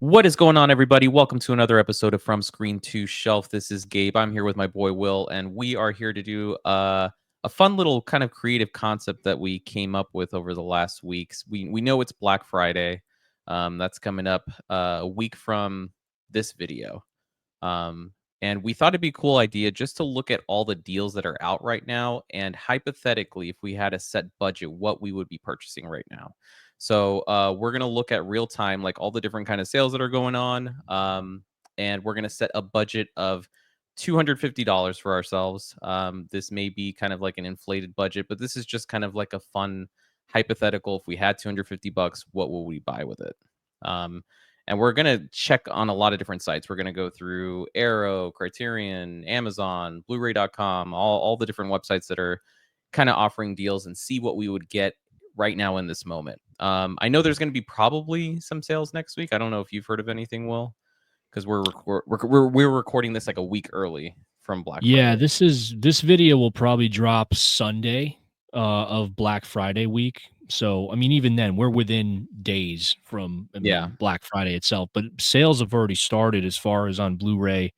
What is going on, everybody? Welcome to another episode of From Screen to Shelf. This is Gabe. I'm here with my boy Will, and we are here to do a fun little kind of creative concept that we came up with over the last weeks. We know it's Black Friday. That's coming up a week from this video. Um, and we thought it'd be a cool idea just to look at all the deals that are out right now, and hypothetically, if we had a set budget, what we would be purchasing right now. So we're gonna look at real time, like all the different kind of sales that are going on, and we're gonna set a budget of $250 for ourselves. This may be kind of like an inflated budget, but this is just kind of like a fun hypothetical. If we had 250 bucks, what will we buy with it? Um, and we're going to check on a lot of different sites. We're going to go through Arrow, Criterion, Amazon, Blu-ray.com, all the different websites that are kind of offering deals and see what we would get right now in this moment. I know there's going to be probably some sales next week. I don't know if you've heard of anything, Will, because we're recording this like a week early from Black Yeah, Friday. this video will probably drop Sunday of Black Friday week. So, I mean, even then, we're within days from, Yeah. Black Friday itself. But sales have already started as far as on Blu-ray.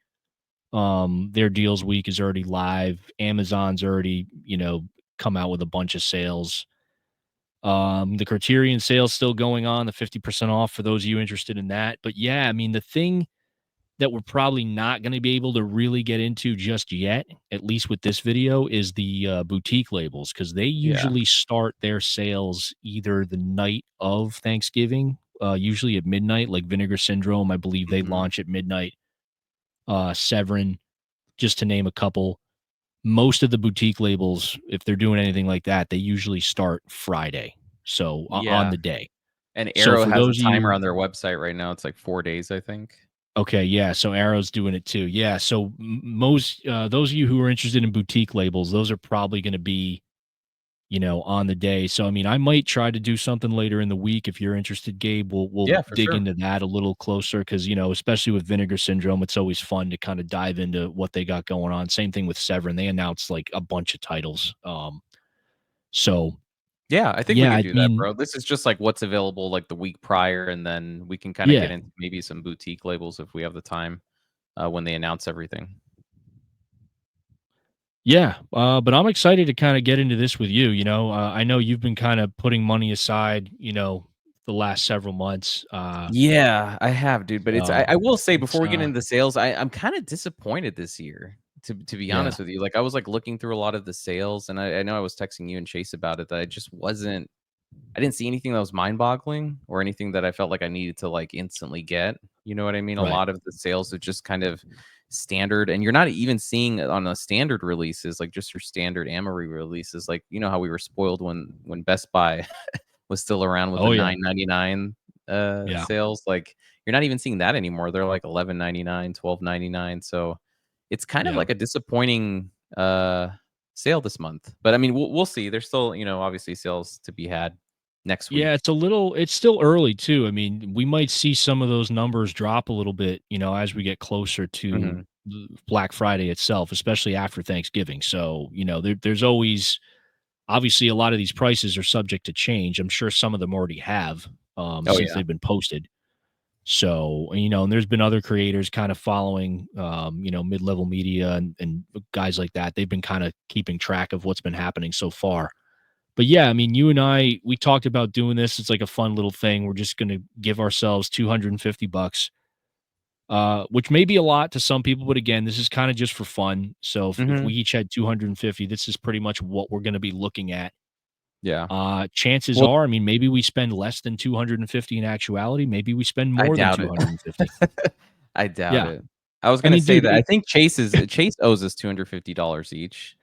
Their deals week is already live. Amazon's already, come out with a bunch of sales. The Criterion sale's still going on, the 50% off for those of you interested in that. But yeah, I mean, the thing that we're probably not going to be able to really get into just yet, at least with this video, is the boutique labels because they Yeah. usually start their sales either the night of Thanksgiving, usually at midnight, like Vinegar Syndrome. I believe they Mhm. launch at midnight. Severin, just to name a couple. Most of the boutique labels, if they're doing anything like that, they usually start Friday. So on Yeah. the day. And So Arrow for has a those of timer you, on their website right now. It's like 4 days, I think. okay, yeah, so Arrow's doing it too. Yeah, so most those of you who are interested in boutique labels, those are probably going to be, on the day. So I mean, I might try to do something later in the week if you're interested, Gabe. We'll Yeah, for dig sure. into that a little closer because especially with Vinegar Syndrome, it's always fun to kind of dive into what they got going on. Same thing with Severin; they announced like a bunch of titles. So Yeah, I think we yeah, could I do that, mean, bro. This is just like what's available like the week prior, and then we can kind of get yeah, into maybe some boutique labels if we have the time when they announce everything. yeah, but I'm excited to kind of get into this with you. I know you've been kind of putting money aside, the last several months. Yeah, I have, dude. But it's I, So I will say it's before we get into the sales, I'm kind of disappointed this year. To be yeah, honest with you, like I was like looking through a lot of the sales, and I know I was texting you and Chase about it that I just wasn't. I didn't see anything that was mind-boggling or anything that I felt like I needed to, like, instantly get, you know what I mean? A right. lot of the sales are just kind of standard, and you're not even seeing it on the standard releases, like, just your standard Amory releases, like, you know how we were spoiled when Best Buy was still around with the Oh yeah, 9.99, yeah, sales, like, you're not even seeing that anymore, they're like 11.99, 12.99, so it's kind of yeah. like a disappointing, sale this month, but, I mean, we'll see, there's still, obviously sales to be had next Yeah, week. it's still early too. I mean, we might see some of those numbers drop a little bit, as we get closer to Mhm. Black Friday itself, especially after Thanksgiving. So, there's always obviously a lot of these prices are subject to change. I'm sure some of them already have Oh, since yeah. they've been posted. So, and there's been other creators kind of following, mid-level media and guys like that. They've been kind of keeping track of what's been happening so far. But yeah, I mean, you and I, we talked about doing this. It's like a fun little thing. We're just going to give ourselves 250 bucks, which may be a lot to some people. But again, this is kind of just for fun. So if we Mhm. each had 250, this is pretty much what we're going to be looking at. Yeah. Chances Well, are, I mean, maybe we spend less than 250 in actuality. Maybe we spend I more than doubt it. 250. I doubt Yeah. it. I was I gonna mean, say dude, that I think Chase owes us $250 each.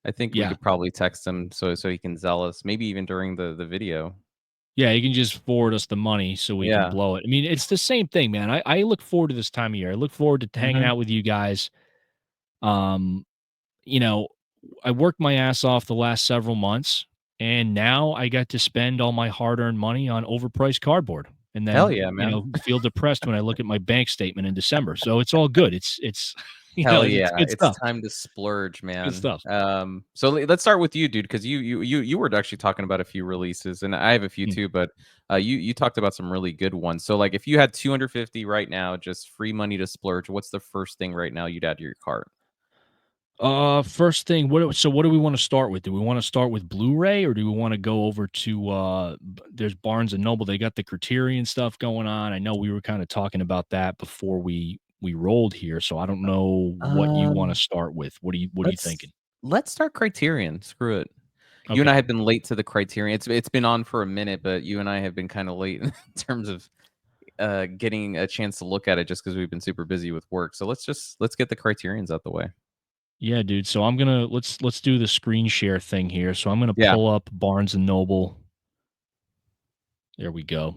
I think we yeah. could probably text him so he can zell us, maybe even during the video. Yeah, you can just forward us the money so we can Yeah. blow it. I mean, it's the same thing, man. I look forward to this time of year. I look forward to hanging Mhm. out with you guys. Um, you know, I worked my ass off the last several months, and now I got to spend all my hard-earned money on overpriced cardboard. and Hell then, yeah, man. feel depressed when I look at my bank statement in December. So it's all good. It's Hell it's yeah, good it's stuff. time to splurge, It's good man. stuff. So let's start with you, dude, because you were actually talking about a few releases, and I have a few Hmm. too, but you talked about some really good ones. So like, if you had 250 right now, just free money to splurge, what's the first thing right now you'd add to your cart? First thing, what do we want to start with? Do we want to start with Blu-ray or do we want to go over to there's Barnes and Noble. They got the Criterion stuff going on. I know we were kind of talking about that before we rolled here, so I don't know what you want to Um, start with. What are you let's thinking? let's start Criterion. Screw it. You and Okay. I have been late to the Criterion. It's been on for a minute, but you and I have been kind of late in terms of getting a chance to look at it just because we've been super busy with work. So let's get the Criterions out the way. Yeah, dude. So I'm gonna let's do the screen share thing here. So I'm gonna Yeah. pull up Barnes and Noble. There we go.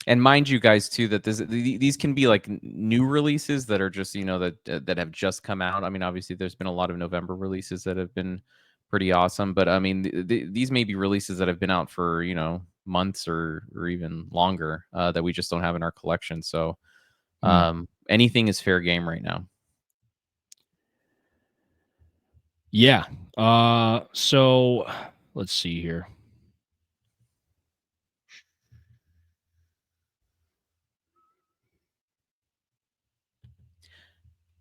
And mind you guys too that these can be like new releases that are just, that have just come out. I mean, obviously there's been a lot of November releases that have been pretty awesome, but I mean, these may be releases that have been out for, months or even longer, that we just don't have in our collection. So, Hmm. anything is fair game right now. Yeah. So let's see here.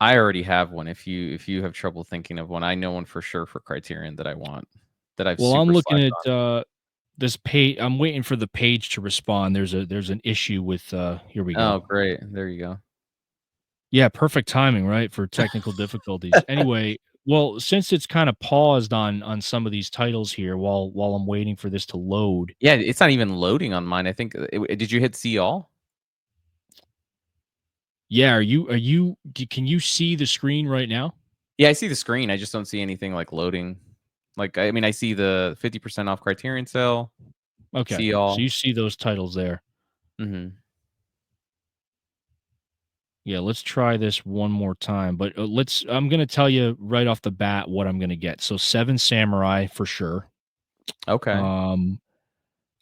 I already have one. If you have trouble thinking of one, I know one for sure for Criterion that I want, that I've Well, I'm super looking slept at on. this page. I'm waiting for the page to respond. There's an issue with here we Oh, go. great. There you go. Yeah, perfect timing, right? For technical difficulties. Anyway, well, since it's kind of paused on some of these titles here while I'm waiting for this to load. Yeah, it's not even loading on mine. I think, did you hit see all? Yeah, can you see the screen right now? Yeah, I see the screen. I just don't see anything like loading. Like, I mean, I see the 50% off Criterion sale, Okay. see So you all. see those titles there. Mhm. Yeah, let's try this one more time. But I'm going to tell you right off the bat what I'm going to get. So 7 Samurai for sure. Okay. Um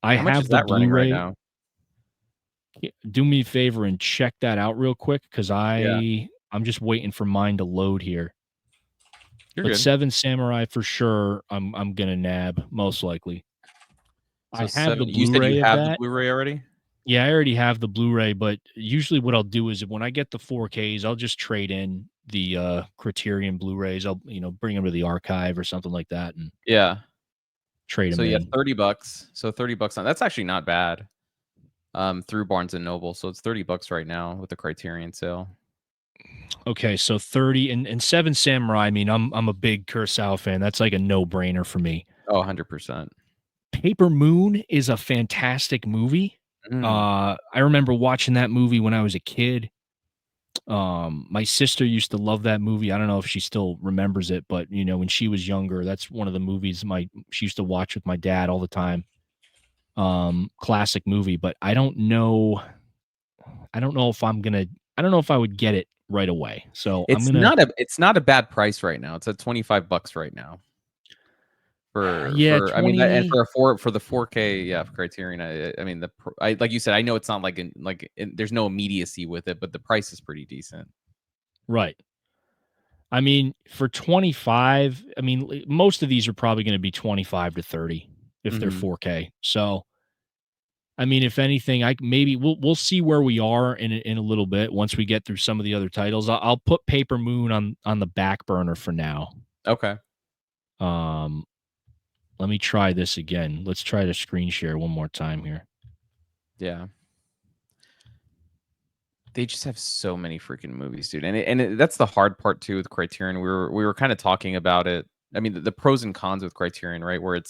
I How much have is the that running right Blu-ray. now? Do me a favor and check that out real quick cuz Yeah, I'm just waiting for mine to load here. you're But good. 7 Samurai for sure I'm going to nab most likely. So I have the 7, you said you Blu-ray of have the that. Blu-ray already? Yeah, I already have the Blu-ray, but usually what I'll do is when I get the 4Ks, I'll just trade in the, Criterion Blu-rays. I'll, bring them to the archive or something like that and Yeah. trade So them yeah, in. 30 bucks. So 30 bucks on, that's actually not bad. Through Barnes& and Noble, so it's 30 bucks right now with the Criterion sale. Okay, so 30 and 7 Samurai, I mean, I'm a big Kurosawa fan. That's like a no-brainer for me. Oh, 100%. Paper Moon is a fantastic movie. Mm, I remember watching that movie when I was a kid. My sister used to love that movie. I don't know if she still remembers it, but when she was younger, that's one of the movies she used to watch with my dad all the time. Classic movie, but I don't know if I don't know if I would get it right away. So I'm gonna it's not a bad price right now. It's at 25 bucks right now yeah, I mean, that, and 20 for the 4K, yeah, Criterion, I mean, I, like you said, I know it's not there's no immediacy with it, but the price is pretty decent. right. I mean, for 25, I mean, most of these are probably gonna be 25 to 30 if they're Mhm. 4K. So I mean, if anything, I maybe we'll see where we are in a little bit once we get through some of the other titles. I'll put Paper Moon on the back burner for now. Okay. Um, let me try this again. Let's try to screen share one more time here. Yeah. They just have so many freaking movies, dude, and that's the hard part too with Criterion. We were kinda talking about it. I mean, the pros and cons with Criterion, right? Where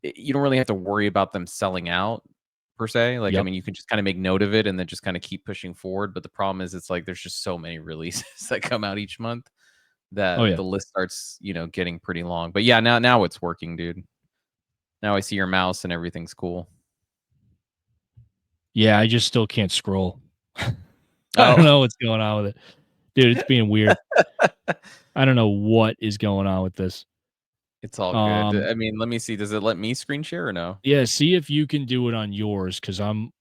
you don't really have to worry about them selling out per se. Like, I Yep. mean, you can just kind of make note of it and then just kind of keep pushing forward. But the problem is, it's like there's just so many releases that come out each month Oh that yeah. the list starts, getting pretty long. But yeah, now it's working, dude. Now I see your mouse and everything's cool. Yeah, I just still can't scroll. I don't Oh, know what's going on with it. Dude, it's being weird. I don't know what is going on with this. it's all good. Um, I mean, let me see. Does it let me screen share or no? yeah, see if you can do it on yours because I'm.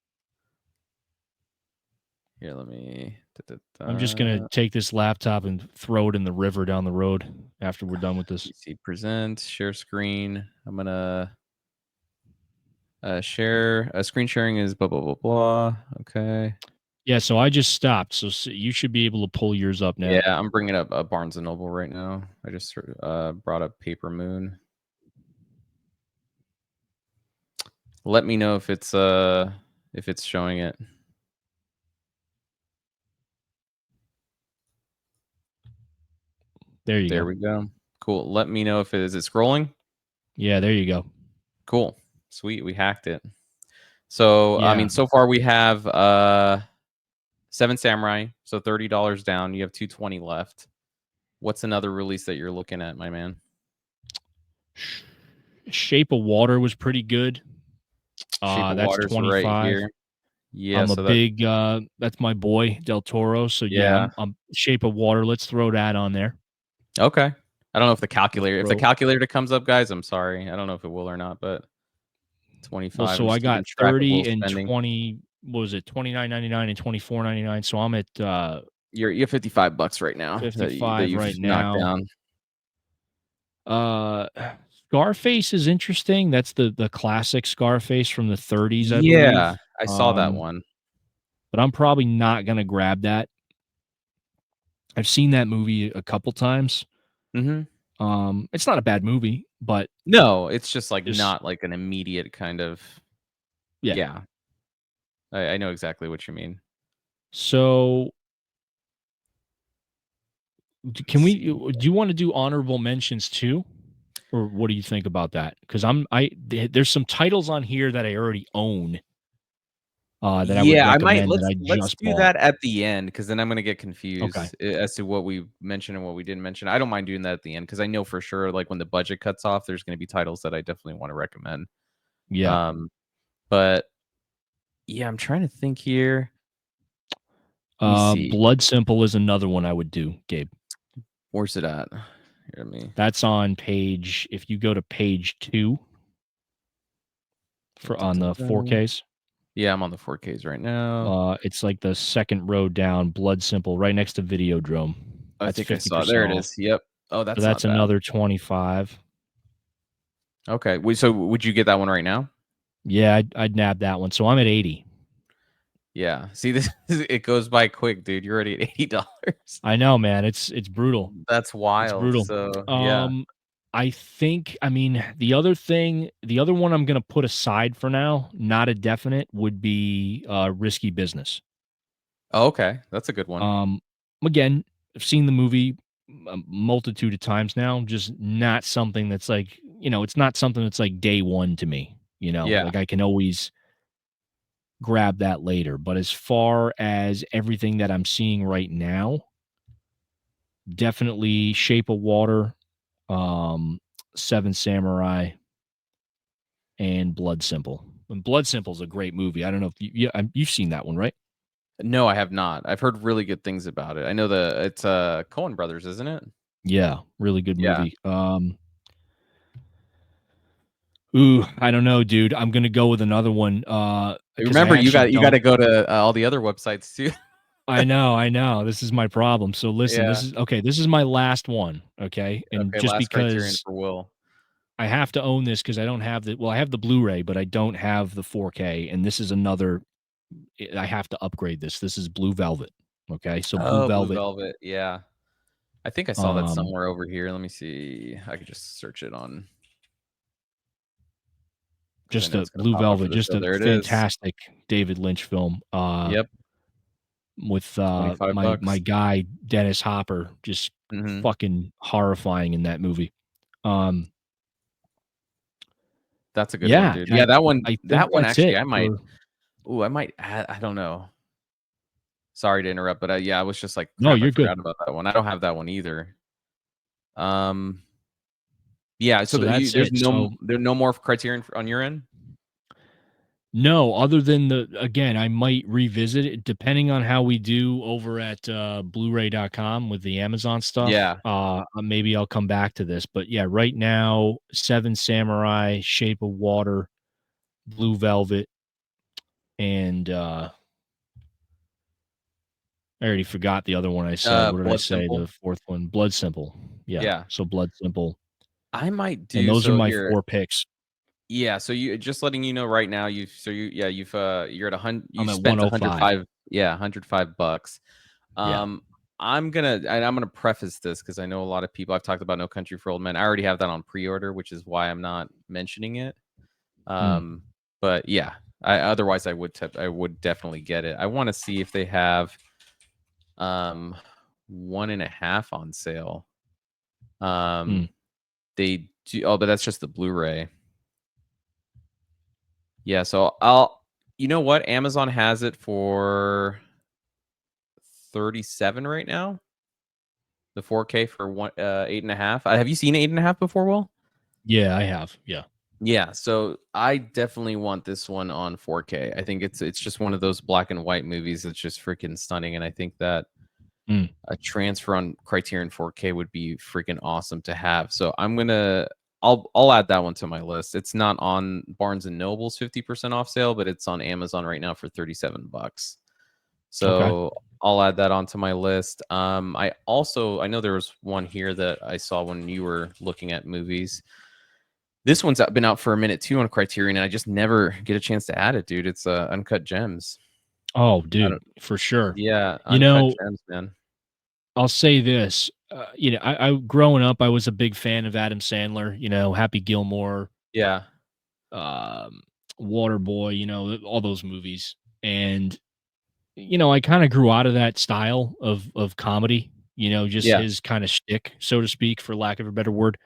Here, let me. I'm just gonna take this laptop and throw it in the river down the road after we're done with this. PC present, share screen. I'm gonna share. Screen sharing is blah blah blah blah. Okay. Yeah, so I just stopped. So you should be able to pull yours up Yeah, now. I'm bringing up Barnes and Noble right now. I just brought up Paper Moon. Let me know if it's showing it. There you There go. we go. Cool. Let me know if it is it scrolling. Yeah, there you go. Cool. Sweet. We hacked it. So I Yeah. mean, so far we have Seven Samurai. So $30 down. You have 220 left. What's another release that you're looking at, my man? Shape of Water was pretty good. Shape of That's Water's right 25. here. Yeah. I'm a So that big that's my boy Del Toro. So yeah, yeah. I'm Shape of Water. Let's throw that on there. Okay. I don't know Let's if the throw. calculator comes up, guys, I'm sorry. I don't know if it will or not, but Well, 25. I'm so I just keeping got track of Will's 30 and spending. 20. What was it? 29.99 and 24.99. So I'm at You have $55 right now that 55 you've right knocked now. down. Uh, Scarface is interesting. That's the classic Scarface from the 30s, I Yeah, believe. I saw that one. But I'm probably not gonna grab that. I've seen that movie a couple times. Mhm. It's not a bad movie, but No, it's just, like, just not, like, an immediate kind of yeah. yeah. I know exactly what you mean. So Let me can we? see. Do you want to do honorable mentions too, or what do you think about that? Because there's some titles on here that I already own that I would Yeah, I might recommend that I let's just do bought. that at the end because then I'm gonna get Okay. confused as to what we mentioned and what we didn't mention. I don't mind doing that at the end because I know for sure, like, when the budget cuts off, there's gonna be titles that I definitely wanna recommend. Yeah. Um, but, yeah, I'm trying to think here. Let me see. Blood Simple is another one I would do, Gabe. Where's it at? Here, let me That's on page. If you go to page 2 for on the da-da-da-da. 4Ks, Yeah, I'm on the 4Ks right now. it's like the second row down. Blood Simple, right next to Videodrome. I That's think I fifty saw there percent it off. is. Yep. Oh, So that's that's not bad. another 25. Okay. So would you get that one right now? Yeah, I'd nab that one. So I'm at 80. Yeah. See, this it goes by quick, dude. You're already at $80. I know, man. It's brutal. That's It's wild. brutal. So, yeah. Um, I think. I mean, the other one I'm gonna put aside for now, not a definite, would be Risky Business. Oh, okay. That's a good one. Um, again, I've seen the movie a multitude of times now. Just not something that's like, it's not something that's like day one to me. Yeah. Like I can always grab that later. But as far as everything that I'm seeing right now, definitely Shape of Water, um, Seven Samurai, and Blood Simple. And Blood Simple is a great movie. I don't know if you've seen that one, right? No, I have not. I've heard really good things about it. I know it's Cohen Brothers, isn't it? Yeah, really good Yeah. movie. Ooh, I don't know, dude. I'm gonna go with another one, because I Remember, actually you got don't. to go to all the other websites too. I know. This is my problem. So listen, Yeah. this is my last one, okay? And Okay. just Last criterion because for Will. I have to own this because I don't have I have the Blu-ray, but I don't have the 4K, and this is another. I have to upgrade this. This is Blue Velvet. Okay, so Blue Oh, Blue Velvet. Velvet. Yeah. I think I saw that Um, somewhere over here. Let me see. I could just search it on because I know it's gonna Blue pop up for Velvet, the just show. a There it is. fantastic David Lynch film. Yep, With 25 my bucks. guy Dennis Hopper, just Mhm. fucking horrifying in that movie. Um, That's a good one, yeah, dude. and Yeah, I think that one that's actually it for. I might add I don't know. Sorry to interrupt, but, yeah, I was just like, No, "Crap, I you're good. forgot about that one." I don't have that one either. Um, yeah, so So that's it. So there's no more criterion on your end? no, other than again, I might revisit it depending on how we do over at Blu-ray.com with the Amazon stuff. Yeah. Maybe I'll come back to this. But yeah, right now, Seven Samurai, Shape of Water, Blue Velvet, and I already forgot the other one I said. What did I Blood say? Simple. The fourth one, Blood Simple. Yeah, Yeah. so Blood Simple, I might and do those are so my here. 4 picks. Yeah, so you just letting you know right now, you're at you I'm at spent 105. 105, yeah, $105. Yeah. Um, I'm gonna preface this because I know a lot of people. I've talked about No Country for Old Men. I already have that on pre-order, which is why I'm not mentioning it. Mm, Um, but yeah, otherwise I would definitely get it. I want to see if they have um 1.5 on sale. mm. Um, they do. Oh, but that's just the Blu-ray. Yeah, so you know what? Amazon has it for 37 right now. The 4K for 8.5. Have you seen 8.5 before, Will? Yeah, I have. Yeah. Yeah, so I definitely want this one on 4K. I think it's just one of those black and white movies that's just freaking stunning, and I think that Mm, a transfer on Criterion 4K would be freaking awesome to have. So I'll add that one to my list. It's not on Barnes and Noble's 50% off sale, but it's on Amazon right now for 37 bucks. okay. So I'll add that onto my list. I know there was one here that I saw when you were looking at movies. This one's been out for a minute too on Criterion, and I just never get a chance to add it, dude. It's Uncut Gems. Oh, I dude, don't, for sure. yeah, You Uncut know, Gems, man. I'll say this, I growing up, I was a big fan of Adam Sandler, Happy Gilmore, Yeah, um, Waterboy, all those movies, and, I kinda grew out of that style of comedy, just yeah. his kinda shtick, so to speak, for lack of a better word.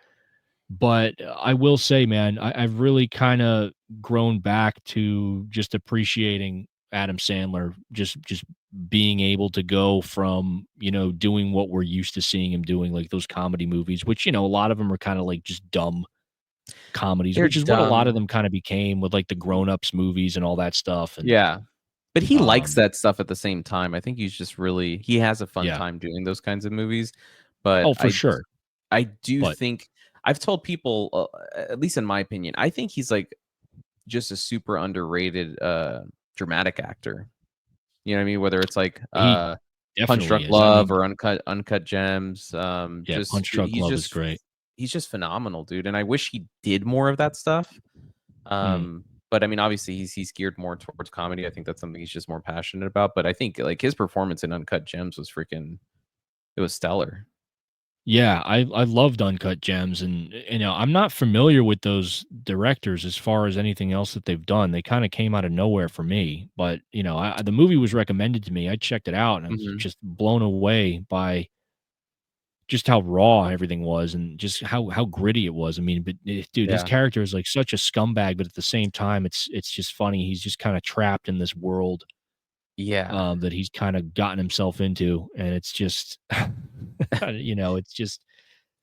But I will say, man, I've really kinda grown back to just appreciating Adam Sandler, just being able to go from, doing what we're used to seeing him doing, like those comedy movies, which, a lot of them are kinda like just dumb comedies, They're which is what a lot of dumb. them kinda became with, like, the Grown Ups movies and all that stuff, and, Yeah. But he likes um that stuff at the same time. I think he has a fun yeah. time doing those kinds of movies, but Oh, for sure, I do but think I've told people, at least in my opinion, I think he's like just a super underrated dramatic actor. You know what I mean? Whether it's like he Punch definitely Drunk is. I Love mean, or Uncut Gems, yeah, Punch Drunk Love is great. he's just phenomenal, dude. And I wish he did more of that stuff. Mm. But I mean, obviously, he's geared more towards comedy. I think that's something he's just more passionate about. But I think like his performance in Uncut Gems was freaking it was stellar. Yeah, I loved Uncut Gems, and I'm not familiar with those directors as far as anything else that they've done. They kind of came out of nowhere for me, but the movie was recommended to me. I checked it out, and I was Mhm. just blown away by just how raw everything was, and just how gritty it was. I mean, but dude, his Yeah. character is like such a scumbag, but at the same time, it's just funny. He's just kind of trapped in this world Yeah. that he's kind of gotten himself into, and it's just, it's just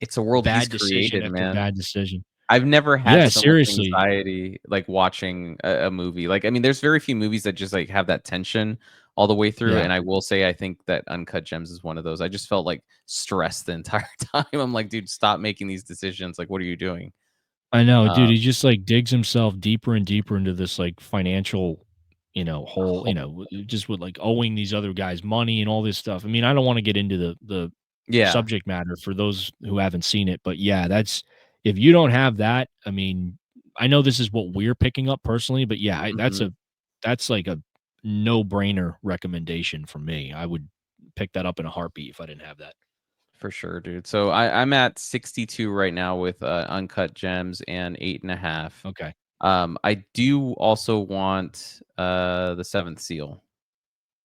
It's a world he's bad decision created, after man. bad decision. I've never had Yeah, so much seriously. anxiety, like, watching a movie. Like, I mean, there's very few movies that just, like, have that tension all the way through, Yeah. and I will say I think that Uncut Gems is one of those. I just felt, like, stressed the entire time. I'm like, "Dude, stop making these decisions. Like, what are you doing?" I know, dude, Um, he just, like, digs himself deeper and deeper into this, like, financial, hole, ho just with, like, owing these other guys money and all this stuff. I mean, I don't wanna get into the Yeah. subject matter for those who haven't seen it, but yeah, that's if you don't have that, I mean, I know this is what we're picking up personally, but yeah, Mhm. that's like a no-brainer recommendation from me. I would pick that up in a heartbeat if I didn't have that. For sure, dude. So I'm at 62 right now with, Uncut Gems and 8.5. Okay. I do also want, The Seventh Seal.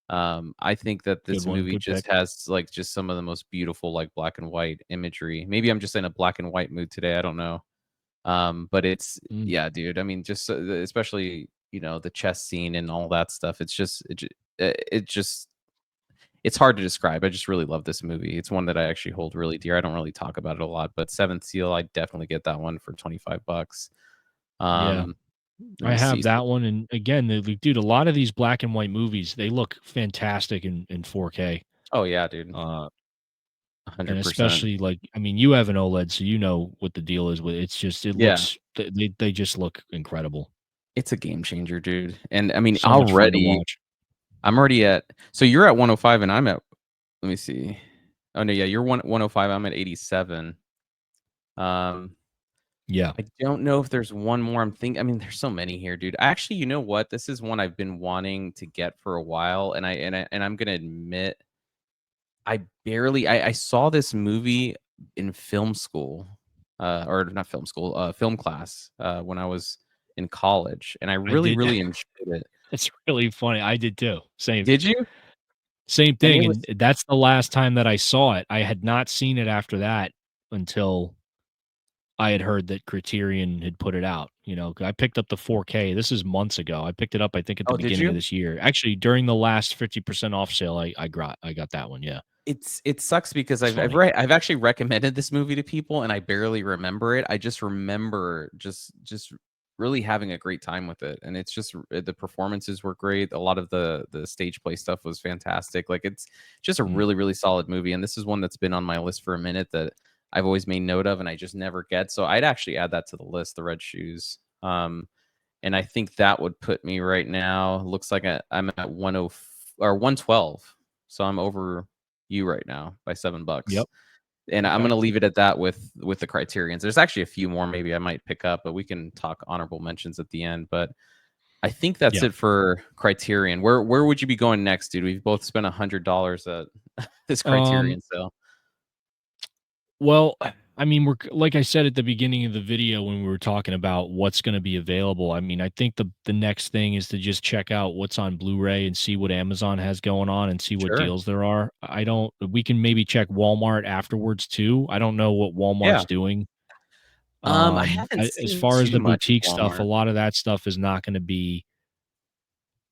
I think that Good this one, movie good just pick. has, like, just some of the most beautiful, like, black and white imagery. Maybe I'm just in a black and white mood today, I don't know. But it's Mm. yeah, dude, I mean, just, especially, the chess scene and all that stuff, it just it's hard to describe. I just really love this movie. It's one that I actually hold really dear. I don't really talk about it a lot, but Seventh Seal, I definitely get that one for 25 bucks. Yeah. Um, let I me see. have that one, and again, dude, a lot of these black and white movies, they look fantastic in 4K, Oh, yeah, dude. uh, and 100%. especially, like, I mean, you have an OLED, so you know what the deal is with it. It's just it Yeah. looks they just look incredible. It's a game changer, dude. And I mean, So much fun to watch. I'm already at so you're at 105 and I'm at let me see. Oh no, yeah, you're 105. I'm at 87. Um, Yeah, I don't know if there's one more I'm thinking. I mean, there's so many here, dude. Actually, you know what? This is one I've been wanting to get for a while, and I'm gonna admit I saw this movie in film school, or not film school, film class, when I was in college, and I I really, did. really enjoyed it. It's really funny. I did too. Did you? Same And thing, it and was that's the last time that I saw it. I had not seen it after that until I had heard that Criterion had put it out, 'cause I picked up the 4K. This is months ago. I picked it up, I think, at the Oh, did beginning of you? this year. Actually, during the last 50% off sale, I got that one, yeah. It sucks because It's funny. I've actually recommended this movie to people, and I barely remember it. I just remember just really having a great time with it, and it's just the performances were great. A lot of the stage play stuff was fantastic. Like, it's just a Mm, really, really solid movie, and this is one that's been on my list for a minute that I've always made note of, and I just never get. So I'd actually add that to the list, The Red Shoes. And I think that would put me right now. Looks like I'm at 10 or 112. So I'm over you right now by $7. yep, And I'm okay. gonna leave it at that with the criterions. There's actually a few more maybe I might pick up, but we can talk honorable mentions at the end. But I think that's Yeah. it for criterion. Where would you be going next, dude? We've both spent $100 at this Um, criterion sale. well, I mean, like I said at the beginning of the video when we were talking about what's gonna be available, I mean, I think the next thing is to just check out what's on Blu-ray and see what Amazon has going on and see what Sure. deals there are. I don't we can maybe check Walmart afterwards too. I don't know what Yeah. Walmart's doing. I haven't As seen far as too the much of boutique stuff, a Walmart. lot of that stuff is not gonna be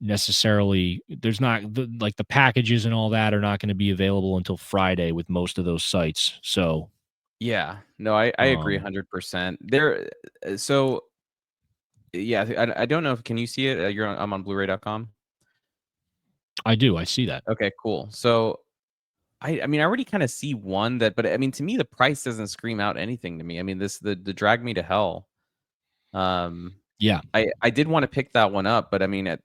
necessarily there's not the packages and all that are not gonna be available until Friday with most of those sites. So, Yeah. No, I agree um 100%. There so yeah, I don't know if can you see it? I'm on Blu-ray.com. I do, I see that. Okay, cool. So I mean, I already kinda see one that but I mean, to me, the price doesn't scream out anything to me. I mean, the Drag Me to Hell, um, Yeah. I did wanna pick that one up, but I mean, at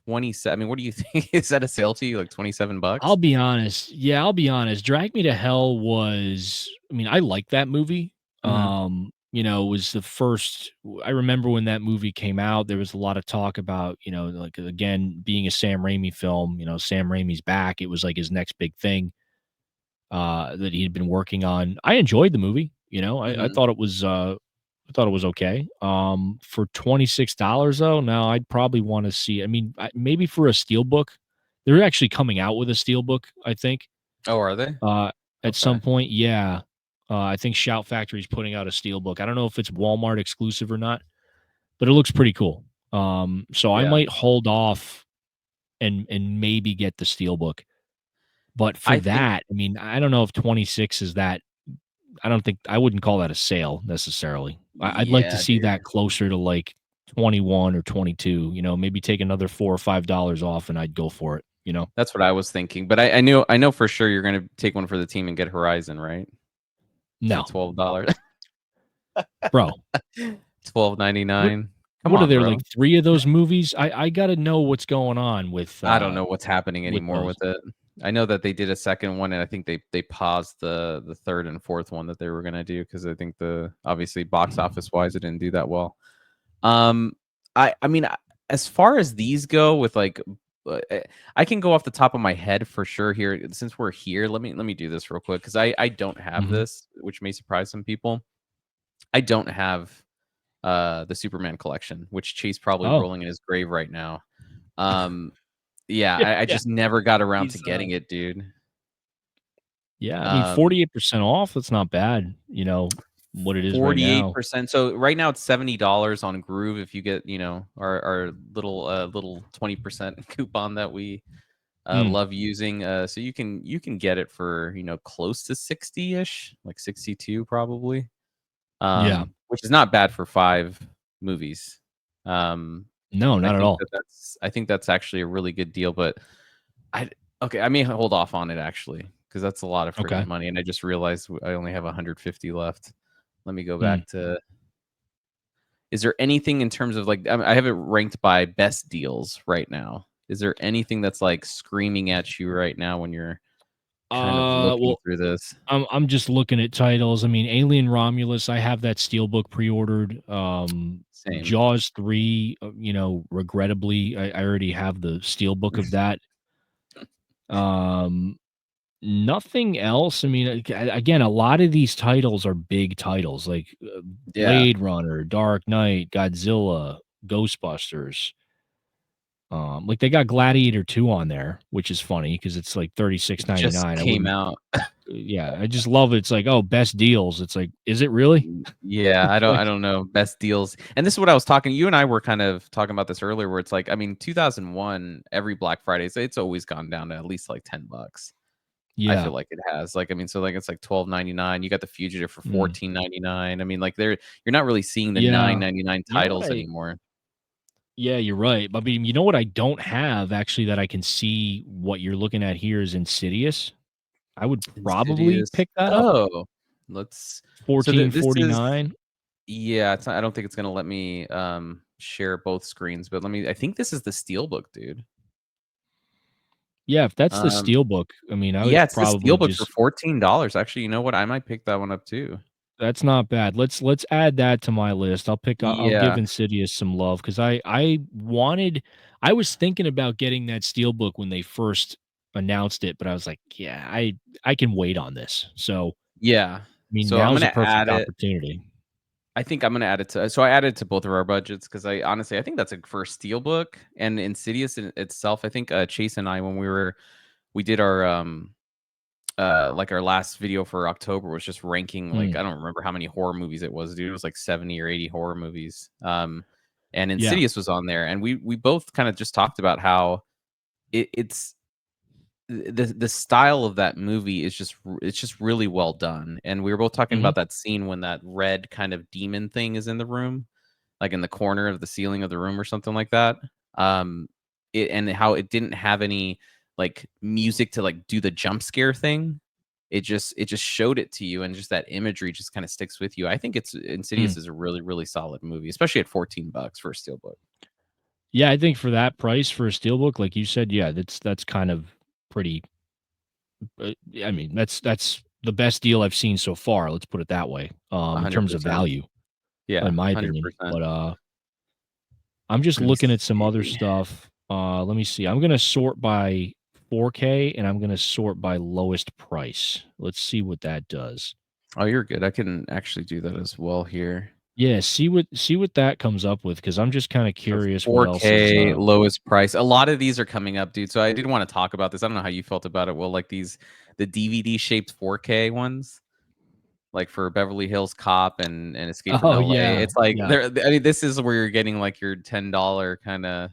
27 I mean, what do you think? Is that a sale to you, like 27 I'll bucks? be honest. Yeah, I'll be honest. Drag Me to Hell was I mean, I like that movie. Mhm, It was the first I remember when that movie came out, there was a lot of talk about, like again, being a Sam Raimi film, Sam Raimi's back. It was like his next big thing that he'd been working on. I enjoyed the movie, I mhm. thought it was okay. For $26 though, no, I'd probably want to see. I mean, maybe for a steelbook. They're actually coming out with a steelbook, I think. Oh, are they? Uh, at some Okay. point, yeah. I think Shout Factory's putting out a steelbook. I don't know if it's Walmart exclusive or not, but it looks pretty cool. So I Yeah. might hold off and maybe get the steelbook. But for I think that, I mean, I don't know if 26 is that I wouldn't call that a sale necessarily. I'd like to yeah, see dude. that closer to like 21 or 22, maybe take another 4 or $5 off and I'd go for it. That's what I was thinking, but I know for sure you're gonna take one for the team and get Horizon, right? For No, $12. bro. What 12.99. Come what are on, there like bro. 3 of those movies? I got to know what's going on I don't know what's happening with anymore those. with it. I know that they did a second one, and I think they paused the 3rd and 4th one that they were gonna do because I think the obviously box office wise, it didn't do that well. Um, I mean, as far as these go with like, I can go off the top of my head for sure here. Since we're here, let me do this real quick because I don't have Mhm. this, which may surprise some people. I don't have the Superman collection, which Chase probably Oh. rolling in his grave right now. Um, yeah, Yeah, I yeah. just never got around to He's, getting it, dude. yeah, I mean, Um, 48% off, that's not bad, what it is right now. 48%. So right now it's $70 on Groove if you get, our little 20% coupon that we Mm, love using. So you can get it for, close to 60-ish, like 62 probably. yeah. Which is not bad for 5 movies. Um, No, and not at all. I think that's actually a really good deal, but I okay, I may hold off on it actually because that's a lot of friggin' Okay. money, and I just realized I only have 150 left. Let me go Mm. back to is there anything in terms of, like I have it ranked by best deals right now. Is there anything that's, like, screaming at you right now when you're kind of looking Well, through this. I'm just looking at titles. I mean, Alien Romulus, I have that steelbook pre-ordered. Same. Jaws 3, regrettably, I already have the steelbook of that. Um, Nothing else. I mean, again, a lot of these titles are big titles like Yeah. Blade Runner, Dark Knight, Godzilla, Ghostbusters. Like they got Gladiator 2 on there, which is funny because it's like It just 36.99. I came wouldn't out. yeah, I just love it. It's like, "Oh, best deals." It's like, "Is it really?" Yeah, I Like, don't know, best deals. And this is what I was talking you and I were kind of talking about this earlier where it's like, I mean, 2001, every Black Friday, so it's always gone down to at least like 10 bucks. I yeah. feel like it has. Like, I mean, so like it's like 12.99. You got The Fugitive for Mm. 14.99. I mean, like you're not really seeing the Yeah. 9.99 You know what titles I anymore. Yeah, you're right. I mean, you know what I don't have actually that I can see what you're looking at here is Insidious. I would probably Insidious. pick that up. Oh, let's so this is 14.49. yeah, it's not, I don't think it's gonna let me share both screens, but let me I think this is the Steelbook, dude. Yeah, if that's the Um steelbook, I mean, I yeah, would it's the probably Steelbook for just $14. Actually, you know what? I might pick that one up too. that's not bad. Let's add that to my list. I'll give Yeah. Insidious some love because I was thinking about getting that steelbook when they first announced it, but I was like, yeah, I can wait on this. So, Yeah. I mean, So I'm now's a gonna perfect add it. opportunity. I think I'm gonna add it to so I added to both of our budgets because I honestly I think that's a for Steelbook and Insidious in itself. I think Chase and I when we did our like our last video for October was just ranking like Mm, I don't remember how many horror movies it was, dude. It was like 70 or 80 horror movies. And yeah. Insidious was on there, and we both kind of just talked about how it's the style of that movie is it's just really well done. And we were both talking Mhm, about that scene when that red kind of demon thing is in the room, like in the corner of the ceiling of the room or something like that. Um, and how it didn't have any like music to like do the jump scare thing. It just showed it to you, and just that imagery just kind of sticks with you. I think it's mm. Insidious is a really really solid movie, especially at $14 for a steelbook. Yeah, I think for that price for a steelbook, like you said, yeah, that's kind of pretty I mean, that's the best deal I've seen so far, let's put it that way, A in hundred terms of percent. value, Yeah, in my hundred opinion, percent. but, I'm just Let me looking at some other see. stuff, let me see, I'm gonna sort by 4K, and I'm gonna sort by lowest price. Let's see what that does. Oh, you're good. I can actually do that as well here. Yeah, see what that comes up with because 'cause I'm just kinda So curious what else is, 4K lowest price. A lot of these are coming up, dude. So I did want to talk about this. I don't know how you felt about it. Well, like the DVD shaped 4K ones, like for Beverly Hills Cop and Escape from Oh, LA. yeah, It's like yeah, there. I mean, this is where you're getting like your $10 kind of.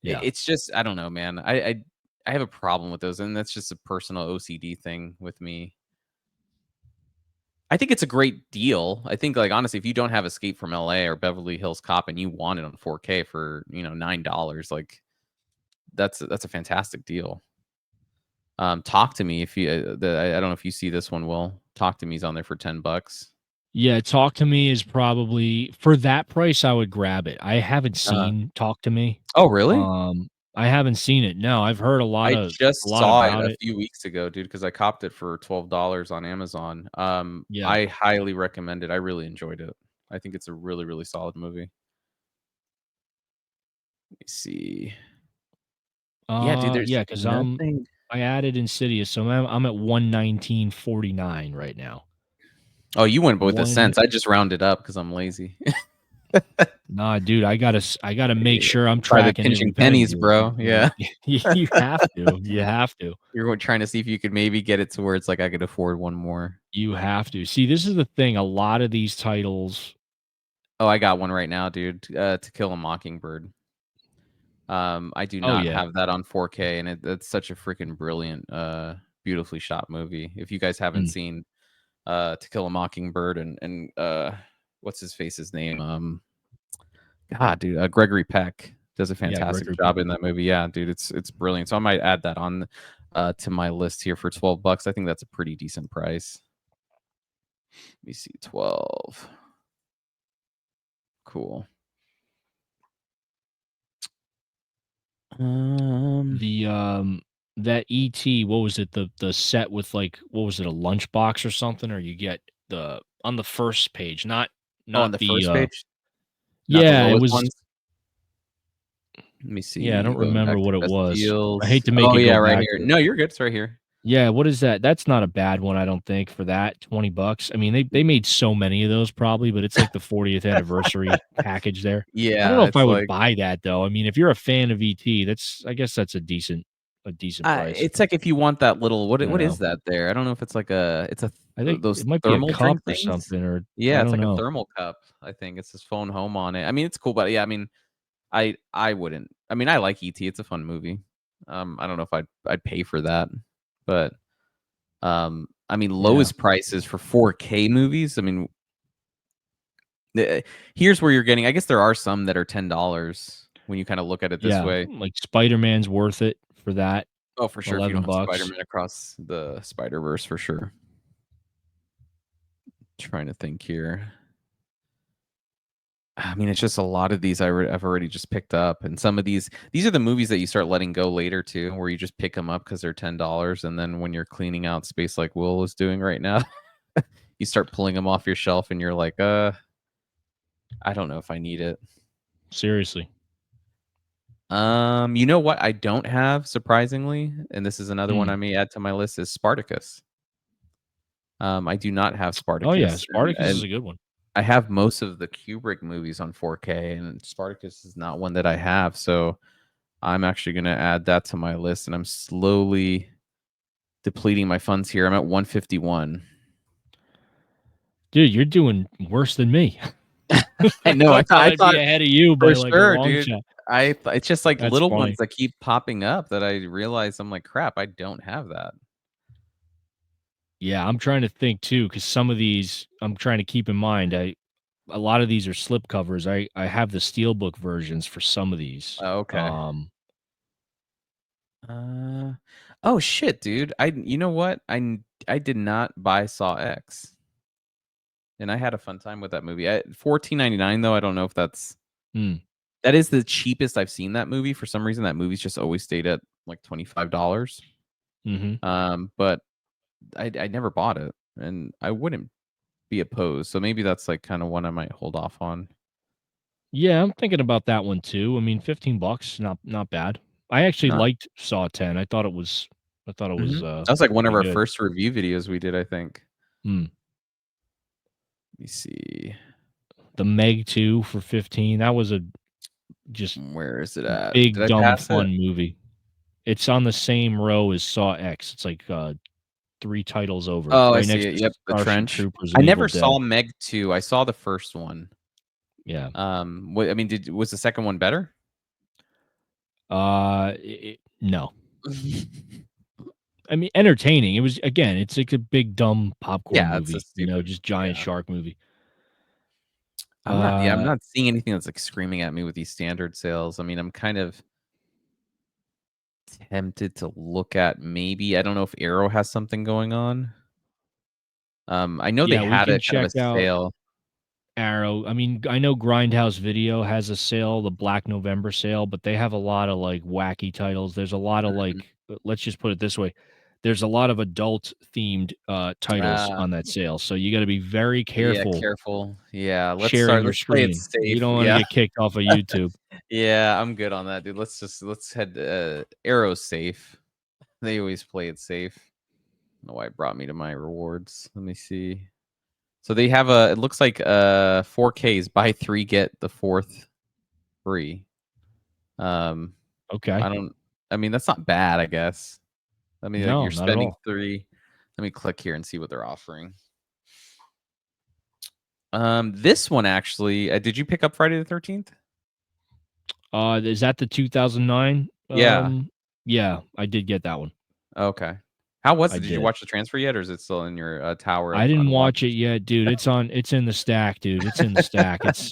yeah, It's just I don't know, man. I have a problem with those, and that's just a personal OCD thing with me. I think it's a great deal. I think, like, honestly, if you don't have Escape from LA or Beverly Hills Cop and you want it on 4K for, $9, like, that's a fantastic deal. Talk to Me if you I don't know if you see this one, Will. Talk to Me's on there for 10 bucks. yeah, Talk to Me is probably for that price, I would grab it. I haven't Uh-huh. seen Talk to Me. Oh, really? I haven't seen it, no, I've heard I a just lot saw it about a it. few weeks ago, dude, because I copped it for $12 on Amazon. Yeah. I highly recommend it. I really enjoyed it. I think it's a really, really solid movie. Let me see. Yeah, dude, there's Yeah, because 'cause nothing. I added Insidious, so I'm at 119.49 right now. Oh, you went with the One cents. I just rounded up because 'cause I'm lazy. Nah, dude, I gotta make Yeah. sure I'm By the tracking every pinching penny pennies, here. bro. Yeah, Yeah. you have to, you have to. You're trying to see if you could maybe get it to where it's like I could afford one more. You have to. See, this is the thing, a lot of these titles Oh, I got one right now, dude. To Kill a Mockingbird. I do Oh, not yeah. have that on 4K, and it's such a freaking brilliant, beautifully shot movie. If you guys haven't Mm, seen To Kill a Mockingbird and what's his face's name? God, dude, Gregory Peck does a yeah, fantastic Gregory Peck. job in that movie. Yeah, dude, it's brilliant. So I might add that on to my list here for 12 bucks. I think that's a pretty decent price. Let me see, 12. Cool. Um, The, that ET, what was it? The set with like what was it, a lunchbox or something? Or you get the on the first page, not Oh, on the the first page, not the yeah, it lowest was ones. Let me yeah, I see. don't Going remember back to what it best was. I hate deals. to make Oh it go yeah, right back here. to it. No, you're good. It's right here. Yeah, what is that? That's not a bad one, I don't think, for that, 20 bucks. I mean, they made so many of those probably, but it's like the 40th anniversary package there. I don't know Yeah, if I it's would like buy that though. I mean, if you're a fan of ET, that's I guess that's a decent price. it's like if you want that little I what don't know. is that there? I don't know if it's like I think those it might be a thermal cup drink or things. something, or I Yeah, it's don't like a know. thermal cup. I think it's his phone home on it. I mean, it's cool, but yeah, I mean, I wouldn't. I mean, I like ET. It's a fun movie. I don't know if I'd pay for that, but I mean, Yeah. lowest prices for 4K movies. I mean, eh, here's where you're getting. I guess there are some that are $10 when you kind of look at it this Yeah, way. like Spider-Man's worth it for that, Oh, for sure. If you don't 11 have bucks. Spider-Man Across the Spider-Verse, for sure. Trying to think here. I mean, it's just a lot of these I've already just picked up, and some of these are the movies that you start letting go later too, where you just pick them up because they're $10, and then when you're cleaning out space like Will is doing right now, you start pulling them off your shelf, and you're like, I don't know if I need it. Seriously. You know what I don't have, surprisingly, and this is another one I Mm. may add to my list is Spartacus. I do not have Oh, yeah, Spartacus, Spartacus is and a good one. I have most of the Kubrick movies on 4K, and Spartacus is not one that I have. So I'm actually going to add that to my list, and I'm slowly depleting my funds here. I'm at 151. Dude, you're doing worse than me. I know. I thought I I'd be thought ahead of you for by, like, a sure, long dude. shot. It's just like That's little ones funny. that keep popping up that I realize I'm like, crap, I don't have that. Yeah, I'm trying to think too, because some of these I'm trying to keep in mind. A lot of these are slip covers. I have the steelbook versions for some of these. Okay. Uh, oh shit, dude. You know what? I did not buy Saw X, and I had a fun time with that movie. At 14.99 though, I don't know if Mm, that is the cheapest I've seen that movie. For some reason, that movie's just always stayed at like $25. mhm. But I never bought it, and I wouldn't be opposed. So maybe that's like kind of one I might hold off on. Yeah, I'm thinking about that one too. I mean, 15 bucks, not bad. I actually Not. liked Saw 10. I thought it was, That was like one of pretty our good. first review videos we did, I think. Mm. Let me see. The Meg 2 for 15. That was a just Where is it at? Did big, I dumb, pass it? fun movie. It's on the same row as Saw X. It's like, 3 titles over, Oh, I right see next it. to Yep, The Starship Trench. Troopers I and Evil never Dead. saw Meg 2. I saw the first one. Yeah. What I mean, did was the second one better? No. I mean, entertaining. It was again, it's like a big, dumb popcorn Yeah, it's a movie, stupid. just giant Yeah. shark movie. I'm Uh, not seeing anything that's like screaming at me with these standard sales. I mean, I'm kind of tempted to look at maybe I don't know if Arrow has something going on. I know they yeah, we had can a kind of check a out sale. Arrow. I mean, I know Grindhouse Video has a sale, the Black November sale, but they have a lot of, like, wacky titles. There's a lot of, Mhm. like, let's just put it this way, there's a lot of adult themed, titles Uh, on that sale, so you gotta be very yeah, careful careful. Yeah, sharing your let's play it screen. You safe. don't wanna Yeah. get kicked off of YouTube. Yeah, I'm good on that, dude. Let's head Arrow's safe. They always play it safe. I don't know why it brought me to my rewards. Let me see. So they have it looks like 4Ks buy 3 get the 4th free. Um Okay. I don't I mean that's not bad, I guess. I mean like No, you're not at spending all. 3. Let me click here and see what they're offering. This one actually, did you pick up Friday the 13th? Is that the 2009? Yeah. Yeah, I did get that one. Okay. How was I it? Did you did. watch the transfer yet or is it still in your tower I of didn't watch it unwatched? yet, dude. It's in the stack, dude. It's in the stack. It's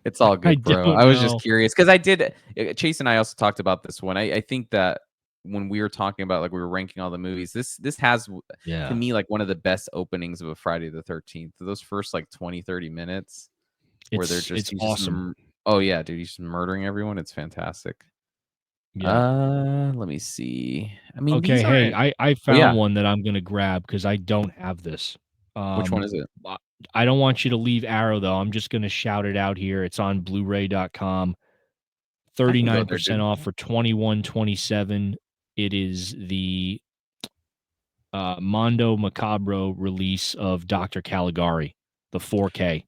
It's all I good, bro. don't I was just know. curious because I did. Chase and I also talked about this one. I think that when we were talking about like we were ranking all the movies, this has to Yeah. me like one of the best openings of a Friday the 13th. Those first like 20-30 minutes where they're just It's awesome. oh yeah, dude, he's just murdering everyone. It's fantastic. Yep. Let me see. I mean, Okay, these hey, aren't. I Oh yeah, found one that I'm gonna grab because I don't have this. which one Um, is it? I I don't want you to leave Arrow though. I'm just gonna shout it out here. It's on Blu-ray.com. I can go there, 39% dude. off for 21.27. It is the Mondo Macabro release of Dr. Caligari, the 4K.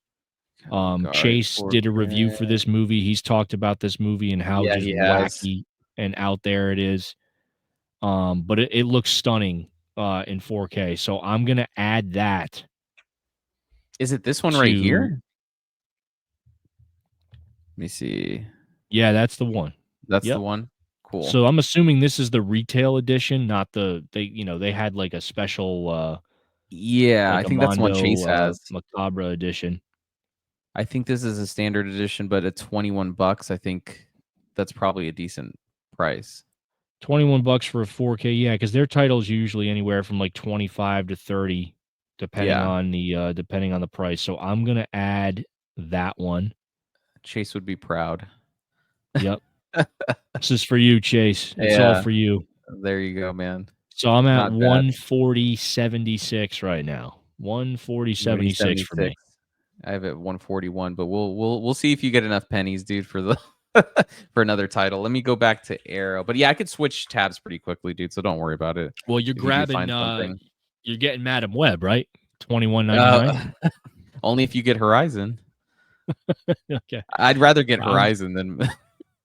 Caligari Chase did a 4K. review for this movie. He's talked about this movie and how Yeah, just he has. wacky and out there it is. But it looks stunning in 4K. So I'm gonna add that Is it this one right to here? Let me see. yeah, that's the one. That's the Yep. one. Cool. So I'm assuming this is the retail edition, not they had like a special Yeah, I like a think that's the one Mondo Chase has. Macabre edition. I think this is a standard edition, but at 21 bucks, I think that's probably a decent price. 21 bucks for a 4K. Yeah, because their titles usually anywhere from like 25 to 30, Yeah, depending on the price. So I'm gonna add that one. Chase would be proud. Yep. This is for you, Chase. It's all Yeah, for you. there you go, man. So I'm at Not bad. 140.76 right now. 140.76 for 176. me. I have it 141, but we'll see if you get enough pennies, dude, for the for another title. Let me go back to Arrow. But yeah, I could switch tabs pretty quickly, dude, so don't worry about it. Well, If you do find something. you're getting Madam Web, right? 21.99. Uh, only if you get Horizon. Okay. I'd rather get Well, I'm Horizon than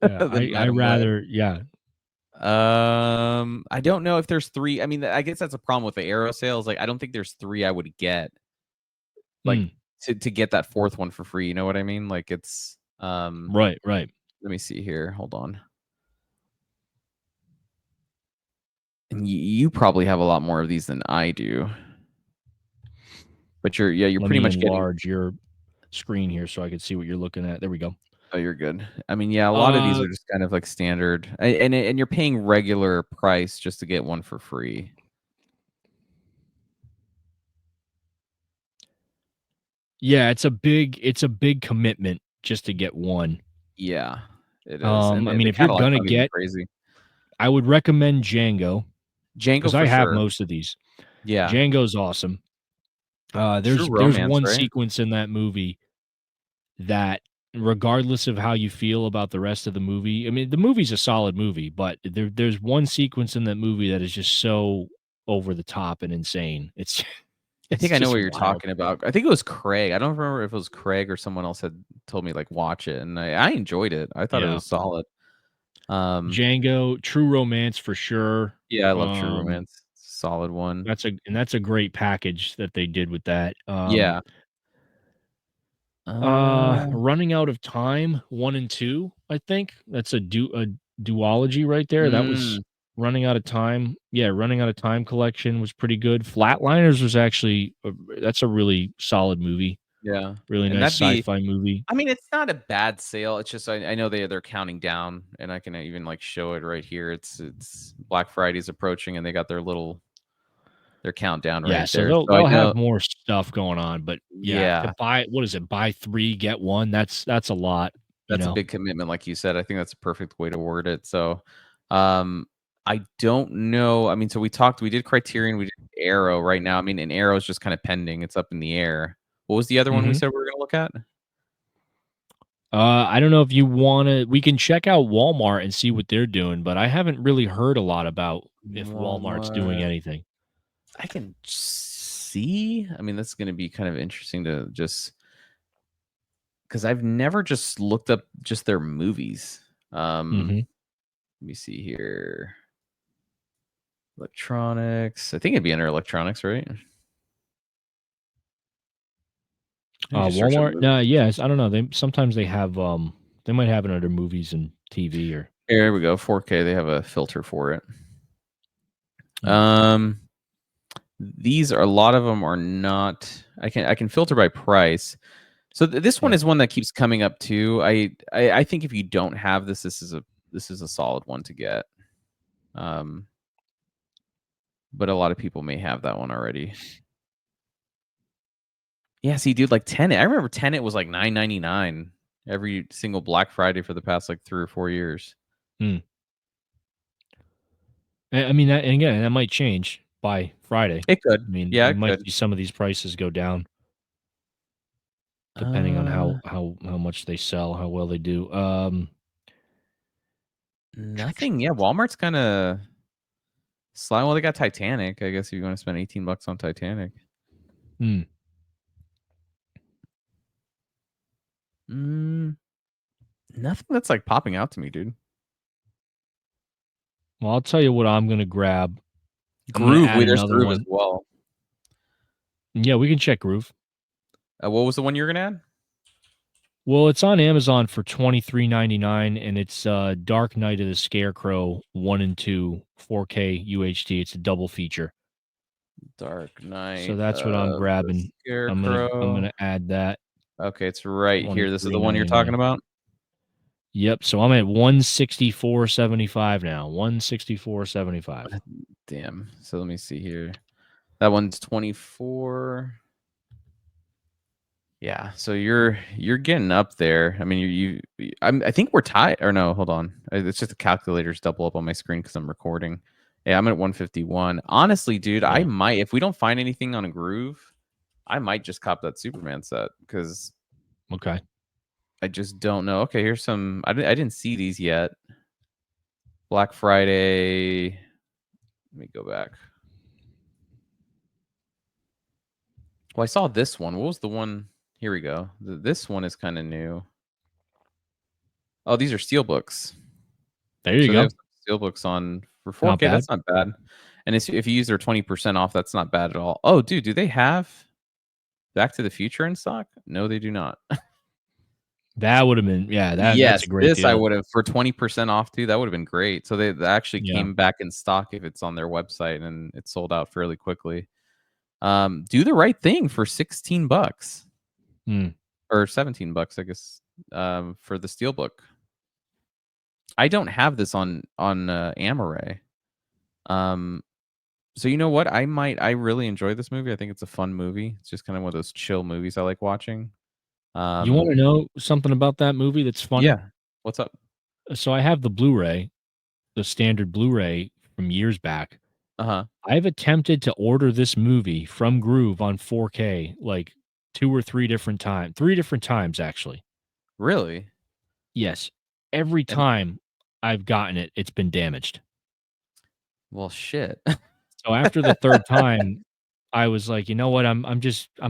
yeah, than I Madam Web. rather yeah. I don't know if there's 3. I mean, I guess that's a problem with the Arrow sales. Like, I don't think there's 3 I would get, like, Mm, to get that 4th one for free, you know what I mean? Like, it's, right, right. let me see here, hold on. And you probably have a lot more of these than I do. But you're Let pretty me much getting. enlarge your screen here so I can see what you're looking at. There we go. Oh, you're good. I mean, yeah, a lot of these Uh are just kind of like standard, and you're paying regular price just to get one for free. yeah, it's a big commitment just to get one. Yeah, it is, and I the mean, if you're catalog's gonna not even get crazy. I would recommend Django Django because for I have sure. most of these. Yeah. Django's awesome. True There's Romance, one right? sequence in that movie that regardless of how you feel about the rest of the movie, I mean, the movie's a solid movie, but there's one sequence in that movie that is just so over the top and insane. It's I it's think I know just what you're wild. talking about. I think it was Craig. I don't remember if it was Craig or someone else had told me, like, watch it, and I enjoyed it. I thought it Yeah. was solid. Um, Django, True Romance for sure. yeah, I love True Um, Romance. Solid one. that's a great package that they did with that. Yeah. Uh, Running Out of Time 1 and 2, I think. That's a duology right there. That was mm, Running Out of Time. Yeah, Running Out of Time collection was pretty good. Flatliners was actually that's a really solid movie. yeah, Really and nice that'd be. sci-fi movie. I mean, it's not a bad sale. It's just I know they're counting down, and I can even like show it right here. It's Black Friday's approaching, and they got their countdown Yeah, right so there. they'll So I they'll have know. more stuff going on, but yeah, to Yeah, buy what is it? Buy 3, get 1. That's a lot, you that's a know. big commitment, like you said. I think that's a perfect way to word it. So, um, I don't know. I mean, so we did Criterion, we did Arrow right now. I mean, and Arrow is just kind of pending. It's up in the air. What was the other one we Mhm. said we were gonna look at? I don't know if you wanna we can check out Walmart and see what they're doing, but I haven't really heard a lot about if Walmart's doing Walmart. anything. I can see. I mean, that's gonna be kind of interesting to just because I've never just looked up just their movies. Mhm. Let me see here. Electronics. I think it'd be under electronics, right? Let me just search up Walmart? movies. No, yes, I don't know. They have, they might have it under movies and TV or Here we go. 4K. They have a filter for it. mm, Um, these are a lot of them are not. I can filter by price. So this one yeah. is one that keeps coming up too. I think if you don't have this, this is a solid one to get. Um, but a lot of people may have that one already. Yeah, see, dude, like Tenet. I remember Tenet was like 9.99 every single Black Friday for the past like 3 or 4 years. Mm. I mean, that, and again, that might change by Friday. It could. I mean, Yeah, we it might could. see some of these prices go down depending on Uh, how much they sell, how well they do. Nothing. Yeah, Walmart's kinda slime. Well, they got Titanic. I guess if you wanna spend $18 on Titanic. hmm. Mm, Nothing that's, like, popping out to me, dude. Well, I'll tell you what I'm gonna grab. I'm gonna Groove, add wait, there's another Groove as one. well. Yeah, we can check Groove. What was the one you were gonna add? Well, it's on Amazon for 23.99, and it's Dark Knight of the Scarecrow 1 and 2 4K UHD. It's a double feature. Dark So Knight that's what I'm of the grabbing. I'm Scarecrow. gonna add that Okay, it's right here. This is the one you're talking 23.99. about? Yep, so I'm at 164.75 now. 164.75. Damn. So let me see here. That one's 24. Yeah, so you're getting up there. I mean, I think we're tied or no, hold on. It's just the calculators double up on my screen because I'm recording. Yeah, I'm at 151. Honestly, dude, I Yeah, might if we don't find anything on a Groove, I might just cop that Superman set because okay. I just don't know. Okay, here's some. I didn't see these yet. Black Friday. Let me go back. Well, I saw this one. What was the one? Here we go. This one is kind of new. Oh, these are steel books. There you So they have go. some steelbooks on for Not 4K. bad. That's not bad. And if you use their 20% off, that's not bad at all. Oh, dude, do they have Back to the Future in stock? No, they do not. That would have been, yeah, that's Yes, a great this I deal. would have for 20% off too. That would have been great. So they actually Yeah. came back in stock if it's on their website and it sold out fairly quickly. Do the right thing for 16 bucks Mm. or 17 bucks, I guess, for the steelbook. I don't have this on Amaray. Um, So you know what? I really enjoy this movie. I think it's a fun movie. It's just kind of one of those chill movies I like watching. You wanna Um, know something about that movie that's funny? yeah. What's up? So I have the Blu-ray, the standard Blu-ray from years back. Uh-huh. I've attempted to order this movie from Groove on 4K, like, 2 or 3 different times, actually. Really? Yes. Every And time I've gotten it, it's been damaged. well, shit. So after the 3rd time, I was like, "You know what? I'm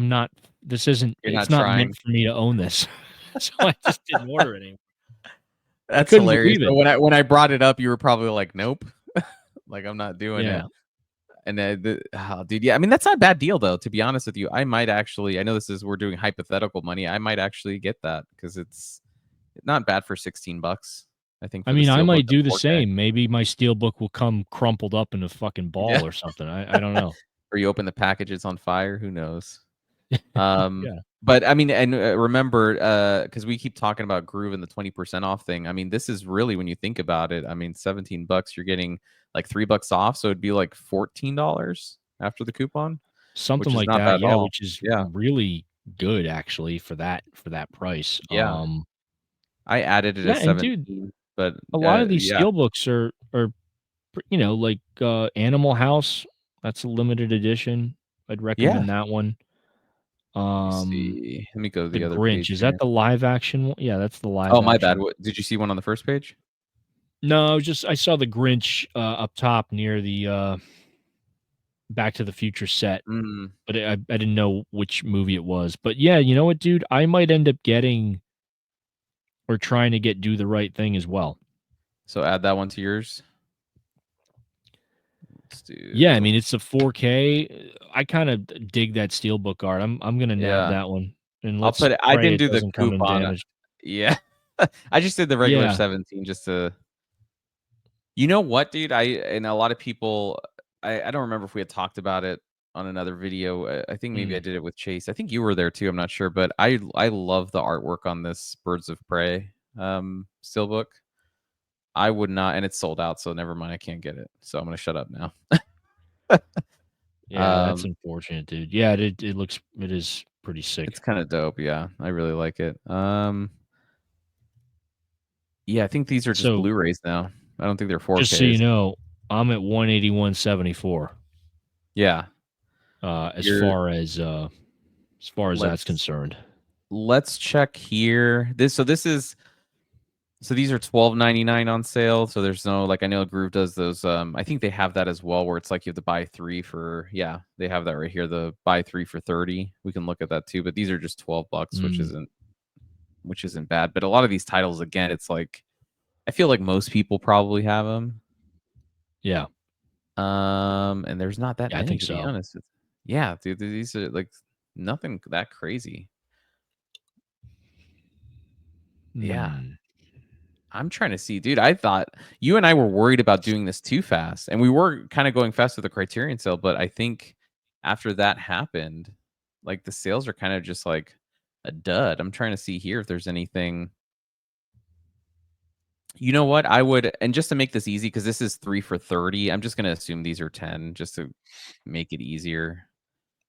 not this isn't You're it's not not meant trying. for me to own this." So I just didn't order it anymore. I That's couldn't hilarious. believe So it. when I brought it up, you were probably like, "Nope." Like, I'm not doing it. Yeah. And dude, yeah, I mean, that's not a bad deal though, to be honest with you. I might actually I know we're doing hypothetical money. I might actually get that because it's not bad for 16 bucks, I think, I for the mean, I steelbook might at do the 4K. same. Maybe my steelbook will come crumpled up in a fucking Yeah. ball or something. I don't know. Or you open the package, it's on fire, who knows? Um, Yeah. but I mean, and remember, because we keep talking about Groove and the 20% off thing. I mean, this is really when you think about it. I mean, 17 bucks, you're getting like $3 off, so it'd be like $14 after the coupon, Something which is like not bad that, at yeah, all. which is Yeah, really good actually for that price. yeah. I added it Yeah, as and dude, 17, but a lot of these yeah, steelbooks are like, Animal House, that's a limited edition. I'd yeah. recommend that one. Let me Um, see. Let me go to The the other Grinch, page is that here. the live action one? Yeah, that's the live Oh, my bad. action. What did you see one on the first page? No, I saw the Grinch, up top near the, Back to the Future set, Mm, but I didn't know which movie it was. But yeah, you know what, dude? I might end up getting or trying to get Do the Right Thing as well. so add that one to yours. Let's Yeah, I do. mean, it's a 4K. I kinda dig that steelbook art. I'm gonna nab Yeah. that one, and I'll let's put it I pray didn't it do the doesn't come in coupon. damaged. Yeah. I just did the regular Yeah. 17 just to you know what, dude? And a lot of people I don't remember if we had talked about it on another video. I think maybe I Mm. did it with Chase. I think you were there too, I'm not sure, but I love the artwork on this Birds of Prey, steelbook. I would not and it's sold out, so never mind, I can't get it. So I'm gonna shut up now. Yeah, that's Um, unfortunate, dude. Yeah, it is pretty it's sick. kinda dope, yeah. I really like it. Yeah, I think these are just So, Blu-rays now. I don't think they're just so you 4Ks. know, I'm at 181.74. Yeah. Uh, as You're far as uh, as far as that's let's concerned. let's check here. So these are $12.99 on sale. So there's no, like, I know Groove does those. I think they have that as well, where it's like you have to buy three for, yeah, they have that right here. The buy three for 30. We can look at that too. But these are just $12, Mm, which isn't bad. But a lot of these titles, again, it's like I feel like most people probably have them. yeah, And there's not that yeah, I many, think to be so. honest. Yeah, dude, these are like nothing that crazy. Yeah. Hmm. I'm trying to see, dude. I thought you and I were worried about doing this too fast, and we were kind of going fast with the Criterion sale. But I think after that happened, like the sales are kind of just like a dud. I'm trying to see here if there's anything. You know what? I would, and just to make this easy, because this is 3 for 30, I'm just gonna assume these are 10 just to make it easier.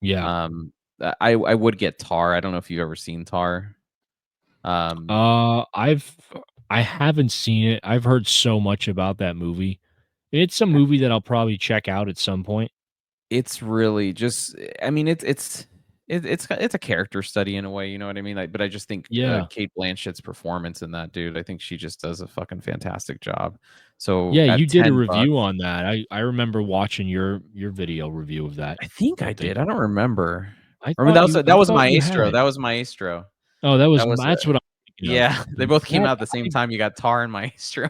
Yeah. Um, I would get Tar. I don't know if you've ever seen Tar. Um, Uh, I've I haven't seen it. I've heard so much about that movie. It's a movie that I'll probably check out at some point. it's really just, I mean, it's a character study in a way, you know what I mean? Like, but I just think, Yeah. Kate Blanchett's performance in that, dude, I think she just does a fucking fantastic job. So Yeah, you at did a 10 review bucks, on that. I remember watching your video review of that. I think I I think did. I don't remember. I I mean, thought you that I was thought you Maestro. had. That was Maestro. Oh, That was, that's what I'm thinking of. yeah, they both came That out at the same time. You got Tar and Maestro.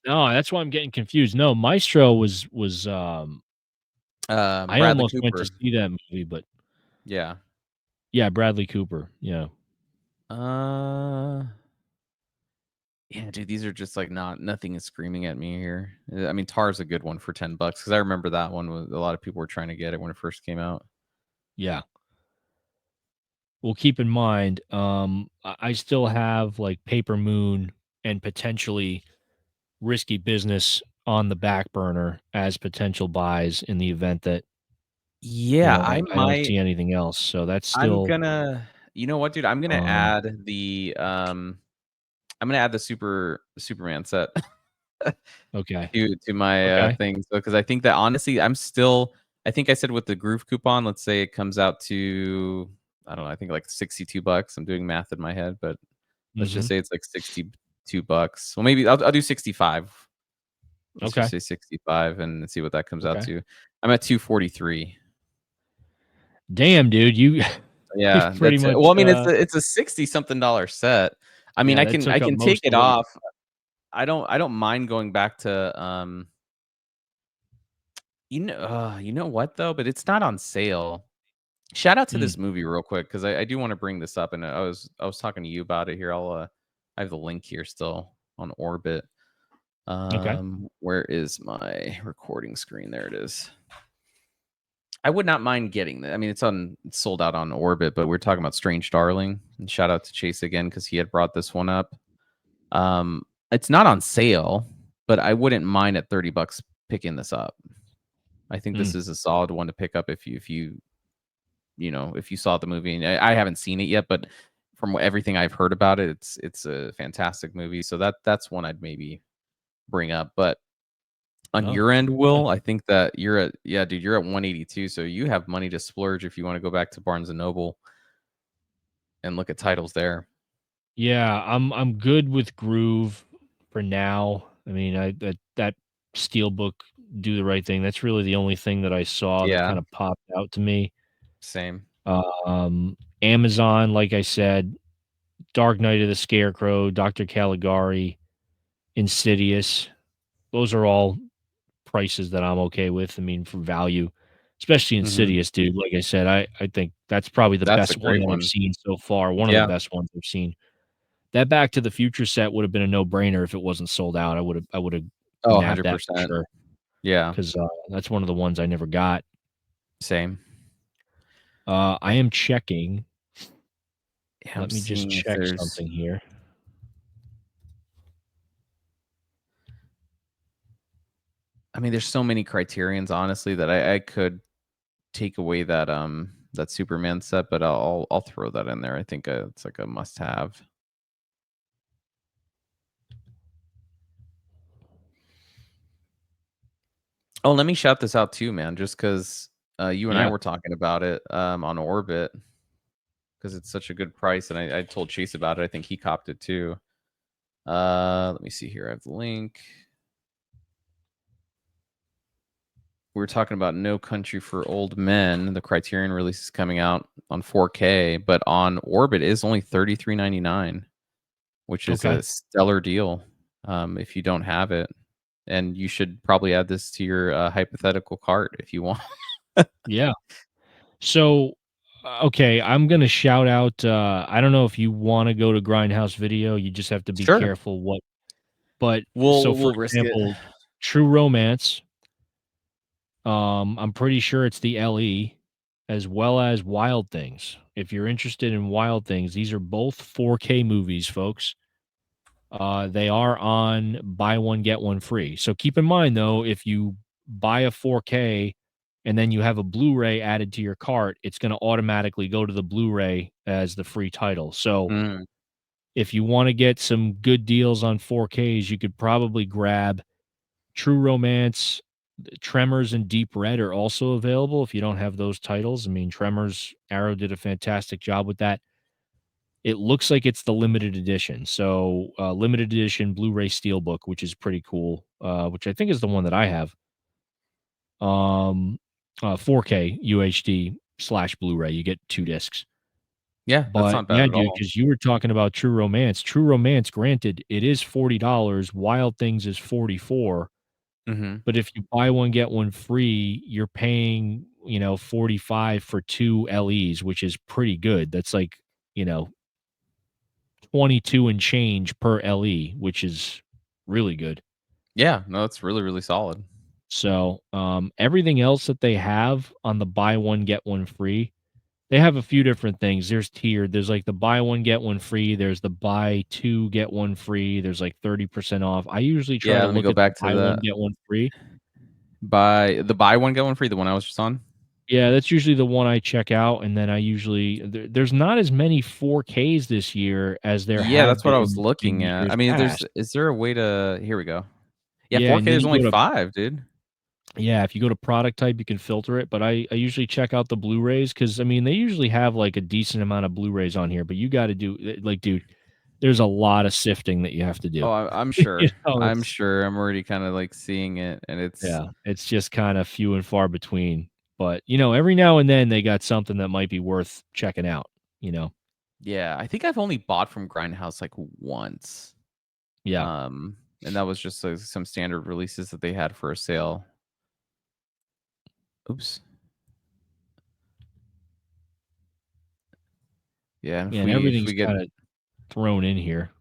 No, that's why I'm getting confused. No, Maestro was I Bradley almost went to Cooper. see that movie, but Yeah. yeah, Bradley Cooper. Yeah. Uh Yeah, dude, these are just like nothing is screaming at me here. I mean, Tar's a good one for 10 bucks because I remember that one was a lot of people were trying to get it when it first came out. Yeah. Well, keep in mind, I still have like Paper Moon and potentially Risky Business on the back burner as potential buys in the event that, Yeah, I don't see anything else. So that's I'm still gonna, you know what, dude? um I'm gonna add the Superman set okay. to my Okay. thing. So because I think that honestly, I think I said with the Groove coupon, let's say it comes out to, I don't know, I think like $62. I'm doing math in my head, but let's just Mhm. say it's like $62. Well, maybe I'll do 65. Let's just Okay. say 65 and see what that comes out Okay. to. I'm at 243. Damn, dude, you you Yeah, pretty that's it. much Well, I mean, it's a 60 something dollar set. I mean, yeah, that I took up can take most it of what you off. I don't mind going back to, you know what though? But it's not on sale. Shout out to mm, this movie real quick because I do want to bring this up, and I was talking to you about it here. I have the link here still on Orbit. okay. Where is my recording screen? There it is. I would not mind getting that. I mean, it's sold out on Orbit, but we're talking about Strange Darling. And shout out to Chase again because he had brought this one up. It's not on sale, but I wouldn't mind at $30 picking this up. I think this Mm, is a solid one to pick up if you saw the movie. And I haven't seen it yet, but from everything I've heard about it, it's a fantastic movie. So that's one I'd maybe bring up. But on oh, your end, okay. Will, I think that you're at, yeah, dude, you're at 182, so you have money to splurge if you wanna go back to Barnes& and Noble and look at titles there. Yeah, I'm good with Groove for now. I mean, I that Steelbook Do the Right Thing, that's really the only thing that I saw that Yeah, kinda popped out to me. same. Amazon, like I said, Dark Knight of the Scarecrow, Dr. Caligari, Insidious. Those are all prices that I'm okay with. I mean, for value, especially Mhm. Insidious, dude. Like I said, I think that's probably the That's a best one great that I've one. seen so far, one of the Yeah. best ones I've seen. That Back to the Future set would have been a no-brainer if it wasn't sold out. I would have Oh, nabbed that for 100%. sure Yeah, 'cause, that's one of the ones I never got. same. I I am checking. Yeah, I'm Let me just seeing if check there's, something here. I mean, there's so many criterions, honestly, that I could take away that Superman set, but I'll throw that in there. I think, it's like a must-have. Oh, let me shout this out too, man, just 'cause, you and I Yeah. were talking about it, on Orbit, because it's such a good price, and I told Chase about it. I think he copped it too. Let me see here. I have the link. We were talking about No Country for Old Men. The Criterion release is coming out on 4K, but on Orbit is only 33.99, which is Okay. a stellar deal, if you don't have it. And you should probably add this to your hypothetical cart if you want. Yeah. So, okay, I'm gonna shout out, I don't know if you wanna go to Grindhouse Video, you just have to be Sure, careful what but so, we'll for we'll risk it. example, True Romance, I'm pretty sure it's the LE, as well as Wild Things. If you're interested in Wild Things, these are both 4K movies, folks. They are on buy one, get one free. So keep in mind though, if you buy a 4K and then you have a Blu-ray added to your cart, it's going to automatically go to the Blu-ray as the free title. So Mm, if you want to get some good deals on 4Ks, you could probably grab True Romance, Tremors, and Deep Red are also available if you don't have those titles. I mean, Tremors, Arrow did a fantastic job with that. It looks like it's the limited edition. So, limited edition Blu-ray Steelbook, which is pretty cool, which I think is the one that I have. 4K UHD/ Blu-ray. You get 2 discs. yeah, that's But not bad yeah, at dude, all. because you were talking about True Romance. True Romance, granted, it is $40. Wild Things is 44. Mhm. But if you buy one, get one free, you're paying, 45 for 2 LEs, which is pretty good. That's like, you know, 22 and change per LE, which is really good. Yeah, no, it's really, really solid. So, everything else that they have on the buy one, get one free, they have a few different things. There's tiered. There's like the buy one, get one free. There's the buy two, get one free. There's like 30% off. I usually try Yeah, to let me look go at the back to buy one, the get one free. buy one, get one free, the one I was just on? Yeah, that's usually the one I check out, and then I usually there's not as many 4Ks this year as there Yeah, have that's what I was been in looking at. years I mean, past. is there a way to here we go. Yeah, Yeah, 4K, and then there's you only go to 5, dude. yeah, if you go to product type, you can filter it, but I usually check out the Blu-rays because I mean, they usually have, like, a decent amount of Blu-rays on here, but you gotta do like, dude, there's a lot of sifting that you have to do. Oh, I'm You sure. know, I'm it's sure. I'm already kinda, like, seeing it, and it's yeah, it's just kinda few and far between, but, every now and then, they got something that might be worth checking out, you know? yeah, I think I've only bought from Grindhouse, like, once, Yeah, and that was just, some standard releases that they had for a sale. Oops. Yeah, and yeah, and if everything's we get kinda thrown in here.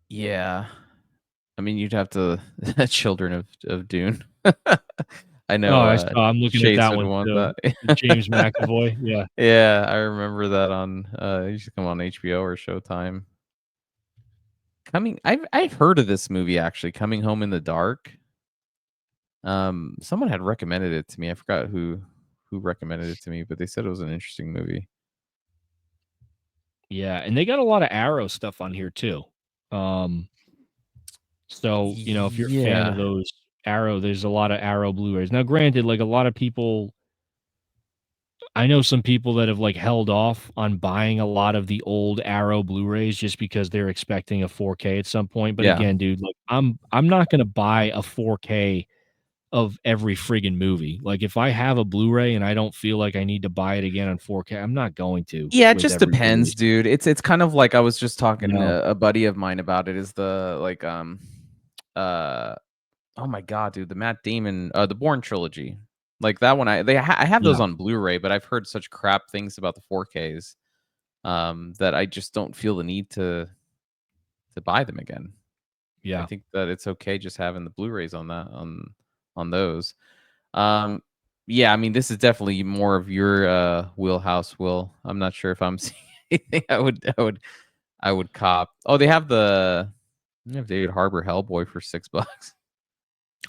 yeah. I mean, you'd have to Children of Dune. I Oh, know, I saw I'm looking at Chase that would one want too. that. The James McAvoy, yeah. Yeah, I remember that on, it used to come on HBO or Showtime. I've heard of this movie actually, Coming Home in the Dark. Someone had recommended it to me. I forgot who recommended it to me, but they said it was an interesting movie. Yeah, and they got a lot of Arrow stuff on here too. Um, so, if you're a fan of Yeah. those Arrow, there's a lot of Arrow Blu-rays. Now, granted, like, a lot of people I know some people that have, like, held off on buying a lot of the old Arrow Blu-rays just because they're expecting a 4K at some point, but Yeah. again, dude, like, I'm not gonna buy a 4K of every friggin' movie. Like, if I have a Blu-ray and I don't feel like I need to buy it again on 4K, I'm not going to Yeah, it with just every depends, release, dude. It's kind of like I was just you talking know? to a buddy of mine about it is the, like, uh oh my god, dude, the Matt Damon, the Bourne trilogy. Like, that one I have those Yeah, on Blu-ray, but I've heard such crap things about the 4Ks, that I just don't feel the need to buy them again. I yeah. think that it's okay just having the Blu-rays on that on those. Um, yeah, I mean, this is definitely more of your, wheelhouse, Will. I'm not sure if I'm seeing anything I would cop. Oh, they have David Harbour Hellboy for $6.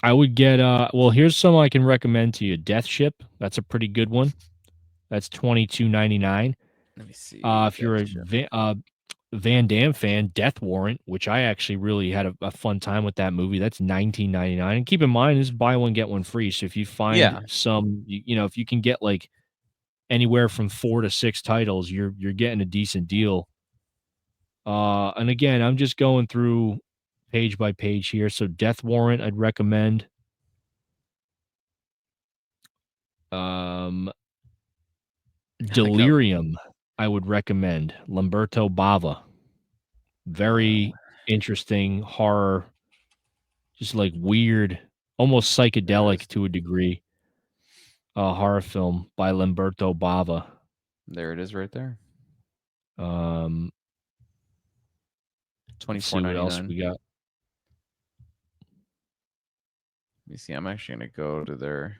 I would get, well, here's some I can recommend to you. Death Ship, that's a pretty good one. That's 22.99. Let me see, If you're Death a Ship. Van Damme fan, Death Warrant, which I actually really had a fun time with that movie. That's 19.99. And keep in mind, this is buy one get one free. So if you find Yeah. some, if you can get like anywhere from 4 to 6 titles, you're getting a decent deal. And again, I'm just going through page by page here. So Death Warrant, I'd recommend. Um, I got Delirium, I would recommend. Lamberto Bava, uh, very interesting horror, just like weird, almost there it is. psychedelic to a degree. Horror film by Lamberto Bava. There it is right there. Um, Twenty let's four see what ninety else nine. we got. Let me see. I'm actually gonna go to their.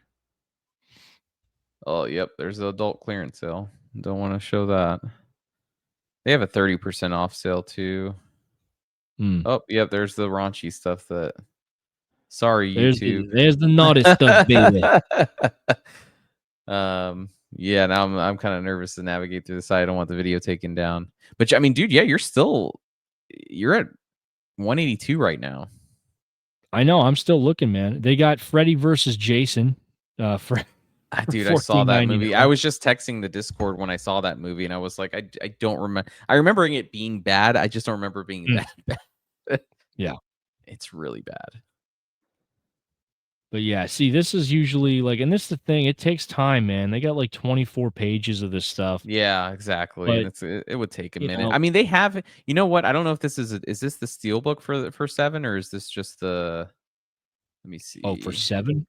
Oh, yep. There's the adult clearance sale. Don't want to show that. They have a 30% off sale too. Hmm. Oh, yep. There's the raunchy stuff that. Sorry, There's YouTube. the naughty stuff, baby. Yeah. Now I'm kind of nervous to navigate through the site. I don't want the video taken down. But I mean, dude, yeah, you're at 182 right now. I know. I'm still looking, man. They got Freddy versus Jason for for Dude, I saw that movie. I 14.99. was just texting the Discord when I saw that movie, and I was like, I don't remember. I remembering it being bad. I just don't remember being Mm, that bad. yeah. It's really bad. But yeah, see, this is usually like, and this is the thing, it takes time, man. They got like 24 pages of this stuff. Yeah, exactly. And But, it would take a you minute. know, I mean, they have. You know what? I don't know if this is this the steel book for 7, or is this just the? Let me oh, for see. 7?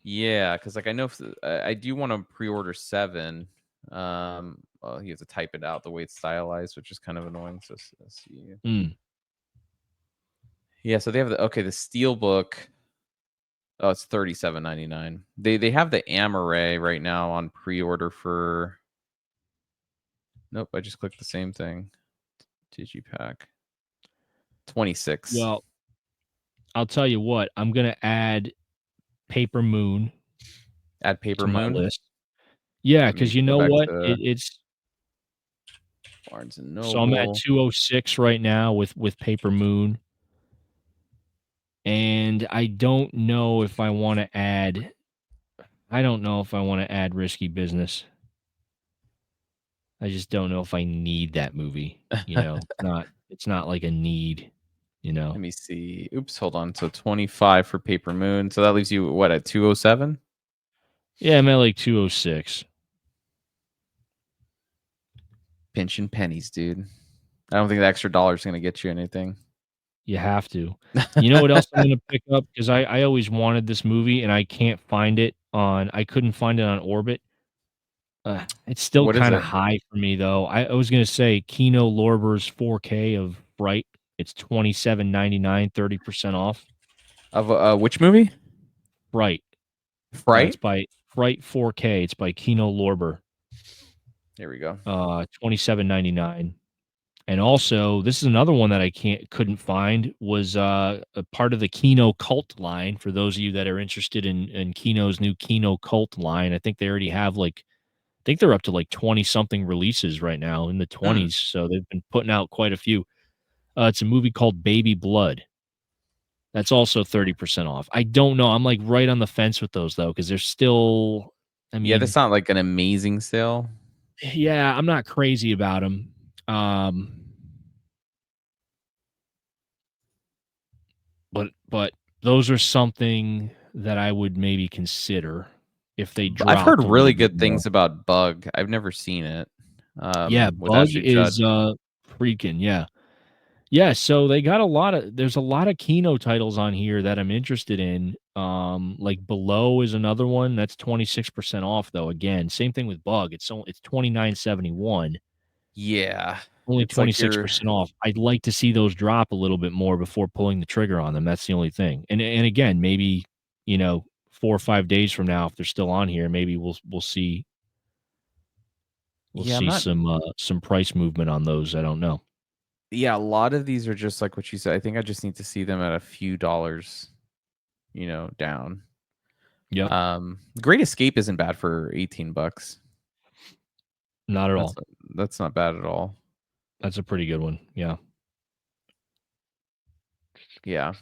Yeah, because like I know I do want to pre-order 7. Well, you have to type it out the way it's stylized, which is kind of annoying. So let's see. Mm. Yeah, so they have the steel book. Oh, it's 37.99. They have the Amaray right now on pre-order for. Nope, I just clicked the same thing. Digipack 26. Well, I'll tell you what, I'm going to add Paper Moon Add Paper to my Moon. list. Yeah, Let me because you go know back what? to It's Barnes and so I'm at Noble. 206 right now with Paper Moon. And I don't know if I want to add Risky Business. I just don't know if I need that movie, it's not like a need, you know. Let me see. Oops, hold on. So 25 for Paper Moon. So that leaves you what at 207? Yeah, I'm at like 206. Pinching pennies, dude. I don't think the extra dollar is going to get you anything. You have to. You know what else I'm gonna pick up? Because I always wanted this movie and I couldn't find it on Orbit. It's still What is kinda it? high for me though. I was gonna say Kino Lorber's 4K of Bright. It's 27.99, 30% off. Of which movie? Bright. It's Fright? by Fright 4K. It's by Kino Lorber. Here we go. 27.99. And also, this is another one that I couldn't find was a part of the Kino Cult line. For those of you that are interested in Kino's new Kino Cult line, I think they already have I think they're up to like 20 something releases right now in the Hmm. 20s. So they've been putting out quite a few. It's a movie called Baby Blood. That's also 30% off. I don't know. I'm like right on the fence with those though, because they're still, I Yeah, that's mean, not like an amazing sale. yeah, I'm not crazy about them. Um, but those are something that I would maybe consider if they I've heard dropped a really little bit good more. things about Bug. I've never seen it. Yeah, With Bug Ashley is Judd. freaking, yeah. Yeah, so they got there's a lot of Kino titles on here that I'm interested in. Like Below is another one that's 26% off though. Again, same thing with Bug. It's 29.71, Yeah, only it's like you're. 26% off. I'd like to see those drop a little bit more before pulling the trigger on them. That's the only thing. And again, maybe, 4 or 5 days from now if they're still on here, maybe we'll see Yeah, I'm not. some price movement on those. I don't know. Yeah, a lot of these are just like what you said. I think I just need to see them at a few dollars, down. Yep, Great Escape isn't bad for $18. not at That's all. that's not bad at all. That's a pretty good one. Yeah. Yeah.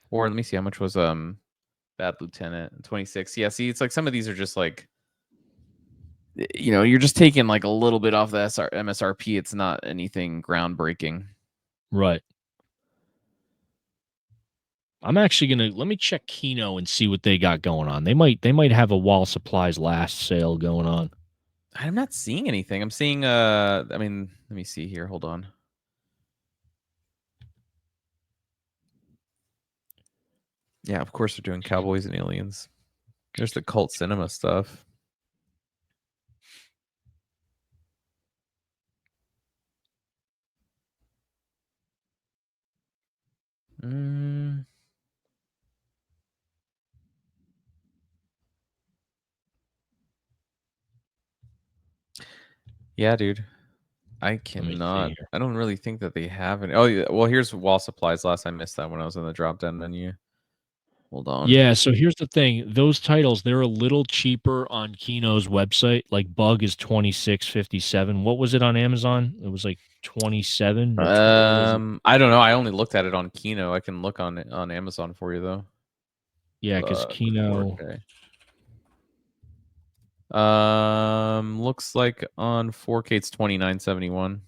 Or let me see how much was Bad Lieutenant 26. Yeah, see, it's like some of these are just like you're just taking like a little bit off the MSRP. It's not anything groundbreaking. Right. I'm actually gonna let me check Kino and see what they got going on. They might have a while supplies last sale going on. I'm not seeing anything. I'm seeing I mean, let me see here. Hold on. Yeah, of course they're doing Cowboys and Aliens. There's the cult cinema stuff. Mm, yeah, dude. I Let me see cannot. here. I don't really think that they have any. Oh, yeah. Well, here's wall supplies. Last I missed that when I was in the drop down menu. Hold on. Yeah, so here's the thing. Those titles, they're a little cheaper on Kino's website. Like Bug is 26.57. What was it on Amazon? It was like 27 or what was it? I don't know. I only looked at it on Kino. I can look on Amazon for you though. Yeah, because Bug Kino. 4K. Looks like on 4K it's 29.71.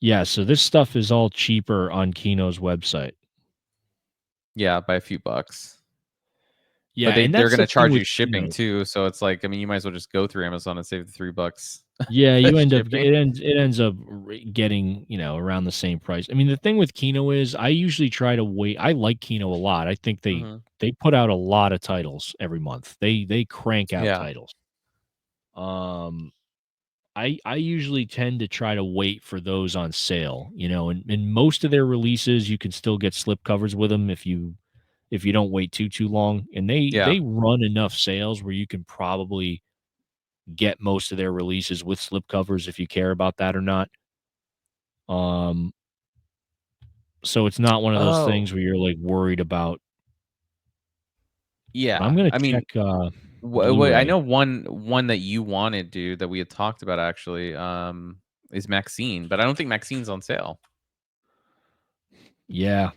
Yeah, so this stuff is all cheaper on Kino's website. Yeah, by a few bucks. Yeah, But and they're that's the gonna thing charge with you shipping Kino. too. So it's like, I mean, you might as well just go through Amazon and save the $3. Yeah, you end up Shipping. it ends up getting, around the same price. I mean, the thing with Kino is I usually try to wait. I like Kino a lot. I think they Hmm. they put out a lot of titles every month. They crank out Yeah. titles. Um I usually tend to try to wait for those on sale, and most of their releases you can still get slip covers with them if you don't wait too long. And they Yeah. they run enough sales where you can probably get most of their releases with slip covers if you care about that or not. Um, so it's not one of those Oh, things where you're like worried about. But I'm yeah. gonna I check mean, I Blu-ray. know one that you wanted, dude, that we had talked about actually, is Maxine, but I don't think Maxine's on sale. Yeah.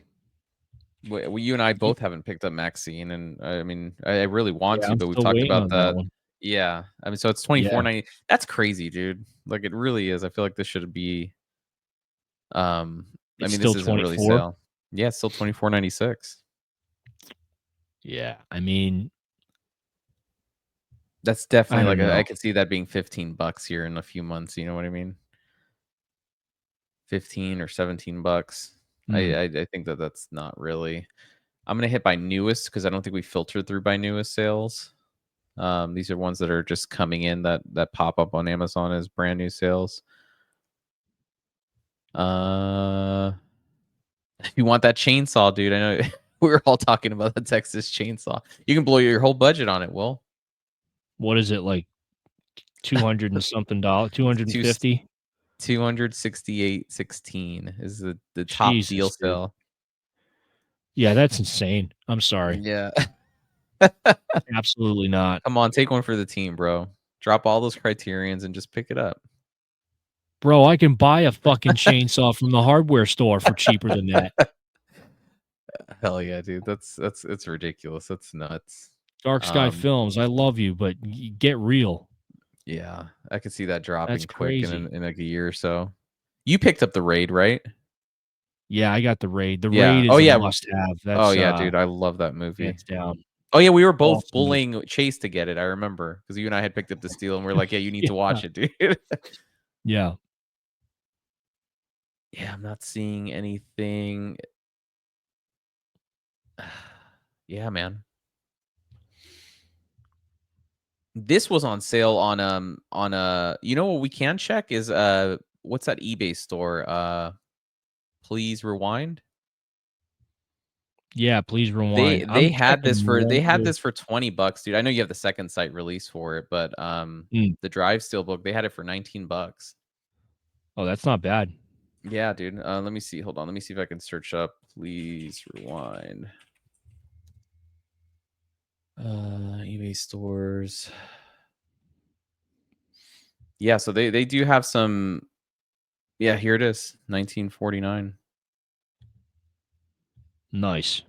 You and I Y- both haven't picked up Maxine, and I mean, I really want Yeah, to, I'm but we've still talked waiting about on that that. one. Yeah, I mean, so it's Yeah. 24.90. That's crazy, dude. Like it really is. I feel like this should be. Um, I It's mean, this still isn't really 24. sale. Yeah, it's still 24.96. Yeah. I mean, That's I definitely like don't I know. could see that being $15 here in a few months. You know what I mean? 15 or $17. Hmm. I think that that's not really. I'm gonna hit by newest because I don't think we filtered through by newest sales. These are ones that are just coming in that pop up on Amazon as brand new sales. Uh, if you want that chainsaw, dude, I know we were all talking about the Texas chainsaw. You can blow your whole budget on it. Will What is it like 200 and something dollars, two 250? 268.16 is the top deal Jesus, dude. sale. Yeah, that's insane. I'm sorry. Yeah. Absolutely not. Come on, take one for the team, bro. Drop all those criterions and just pick it up. Bro, I can buy a fucking chainsaw from the hardware store for cheaper than that. Hell yeah, dude. That's it's ridiculous. That's nuts. Dark Sky Um, Films, I love you, but get real. yeah, I could see that That's dropping quick in crazy. in like a year or so. You picked up the raid, right? Yeah, I got the Raid. The Yeah. Raid Oh is a yeah. must-have. Oh That's, yeah, dude. I love that movie. hands down. Oh yeah, we were both Awesome movie. bullying Chase to get it. I remember because you and I had picked up the steal, and we are like, "Yeah, you need to Yeah. watch it, dude." Yeah. Yeah, I'm not seeing anything. Yeah, man. This was on sale on you know what we can check is what's that eBay store? Please rewind. Yeah, please They rewind. they I'm had this checking for they had Warrior. this for $20, dude. I know you have the second site release for it, but Mm. the drive steel book, they had it for $19. Oh, that's not bad. Yeah, dude. Let me see. Hold on. Let me see if I can search up. Please rewind. eBay stores. Yeah, so they do have some. Yeah, here it is, 1949. Nice.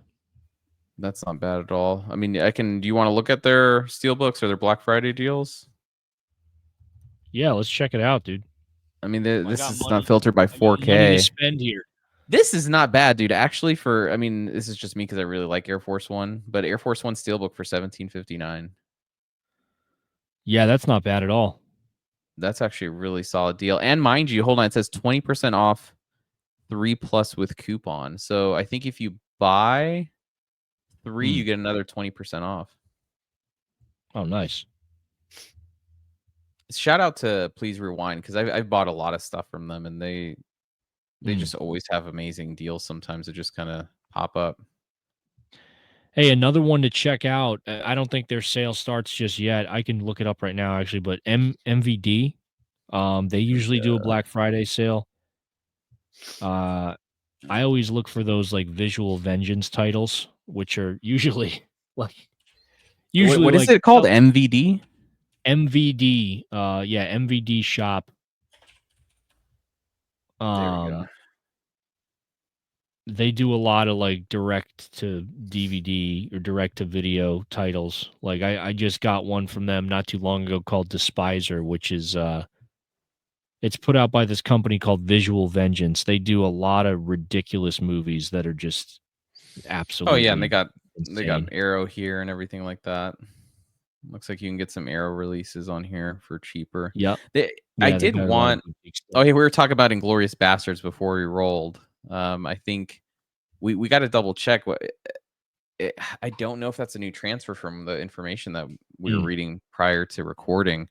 That's not bad at all. I mean, I can. Do you want to look at their steelbooks or their Black Friday deals? Yeah, let's check it out, dude. I mean, I this got is not money. filtered by I got money to 4K. spend here. This is not bad, dude. Actually, for I mean, this is just me because I really like Air Force One, but Air Force One steelbook for 1759. Yeah, that's not bad at all. That's actually a really solid deal. And mind you, hold on, it says 20% off 3+ with coupon. So I think if you buy 3, you Mm. get another 20% off. Oh, nice. Shout out to Please Rewind because I've bought a lot of stuff from them, and they Mm. just always have amazing deals. Sometimes it just kind of pop up. Hey, another one to check out. I don't think their sale starts just yet. I can look it up right now, actually. But MVD, they usually do a Black Friday sale. Uh, I always look for those like visual vengeance titles, which are usually like What is it called? MVD. MVD. Yeah, MVD shop. There we go. Um, they do a lot of like direct to DVD or direct to video titles. Like I just got one from them not too long ago called Despiser, which is it's put out by this company called Visual Vengeance. They do a lot of ridiculous movies that are just Oh yeah, and absolutely they got insane. Arrow here and everything like that. Looks like you can get some Arrow releases on here for cheaper. Yep. They, I Yeah, they did got a lot of want. boutique Oh, stuff. hey, we were talking about Inglorious Bastards before we rolled. I think we got to double check what. I don't know if that's a new transfer from the information that we were Mm, reading prior to recording.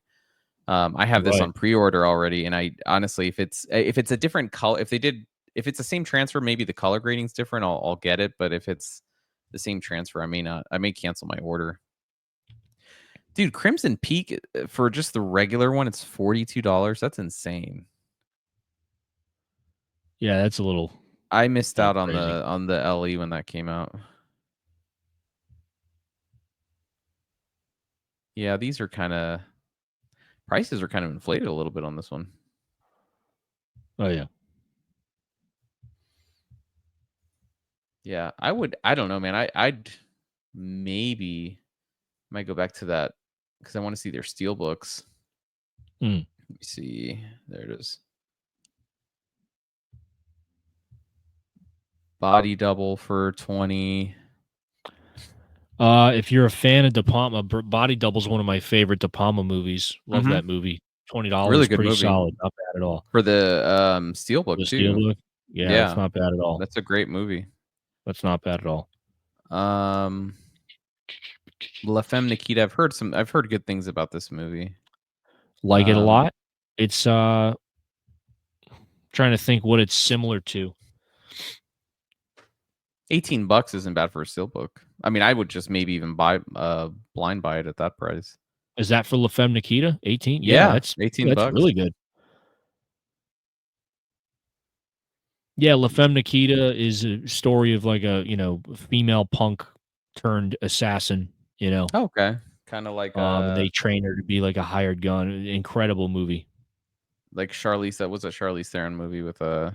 I have this right. on pre-order already, and I honestly, if it's a different color, if it's the same transfer, maybe the color grading's different. I'll get it, but if it's the same transfer, I may not. I may cancel my order. Dude, Crimson Peak for just the regular one, it's $42. That's insane. Yeah, that's a I missed little out on crazy. the LE when that came out. Yeah, these are kind of prices are kind of inflated a little bit on this one. Oh yeah. Yeah, I don't know, man. I'd maybe might go back to that because I want to see their steel books. Mm. Let me see. There it is. Body double for 20. If you're a fan of De Palma, Body Double is one of my favorite De Palma movies. Love Mm-hmm. that movie. Really $20, good pretty movie solid. Not bad at all. for the steel The book too. Steelbook, yeah, that's Yeah, not bad at all. that's a great movie. That's not bad at all. Um, La Femme Nikita. I've heard good things about this movie. Like it a Um, lot. It's trying to think what it's similar to. $18 isn't bad for a steel book. I mean, I would just maybe even buy blind buy it at that price. Is that for La Femme Nikita? 18? Yeah, Yeah, 18 that's bucks. really good. Yeah, La Femme Nikita is a story of like a, female punk turned assassin, Okay. Kind of and they train her to be like a hired gun. Incredible movie. like Charlize, that was a Charlize Theron movie with oh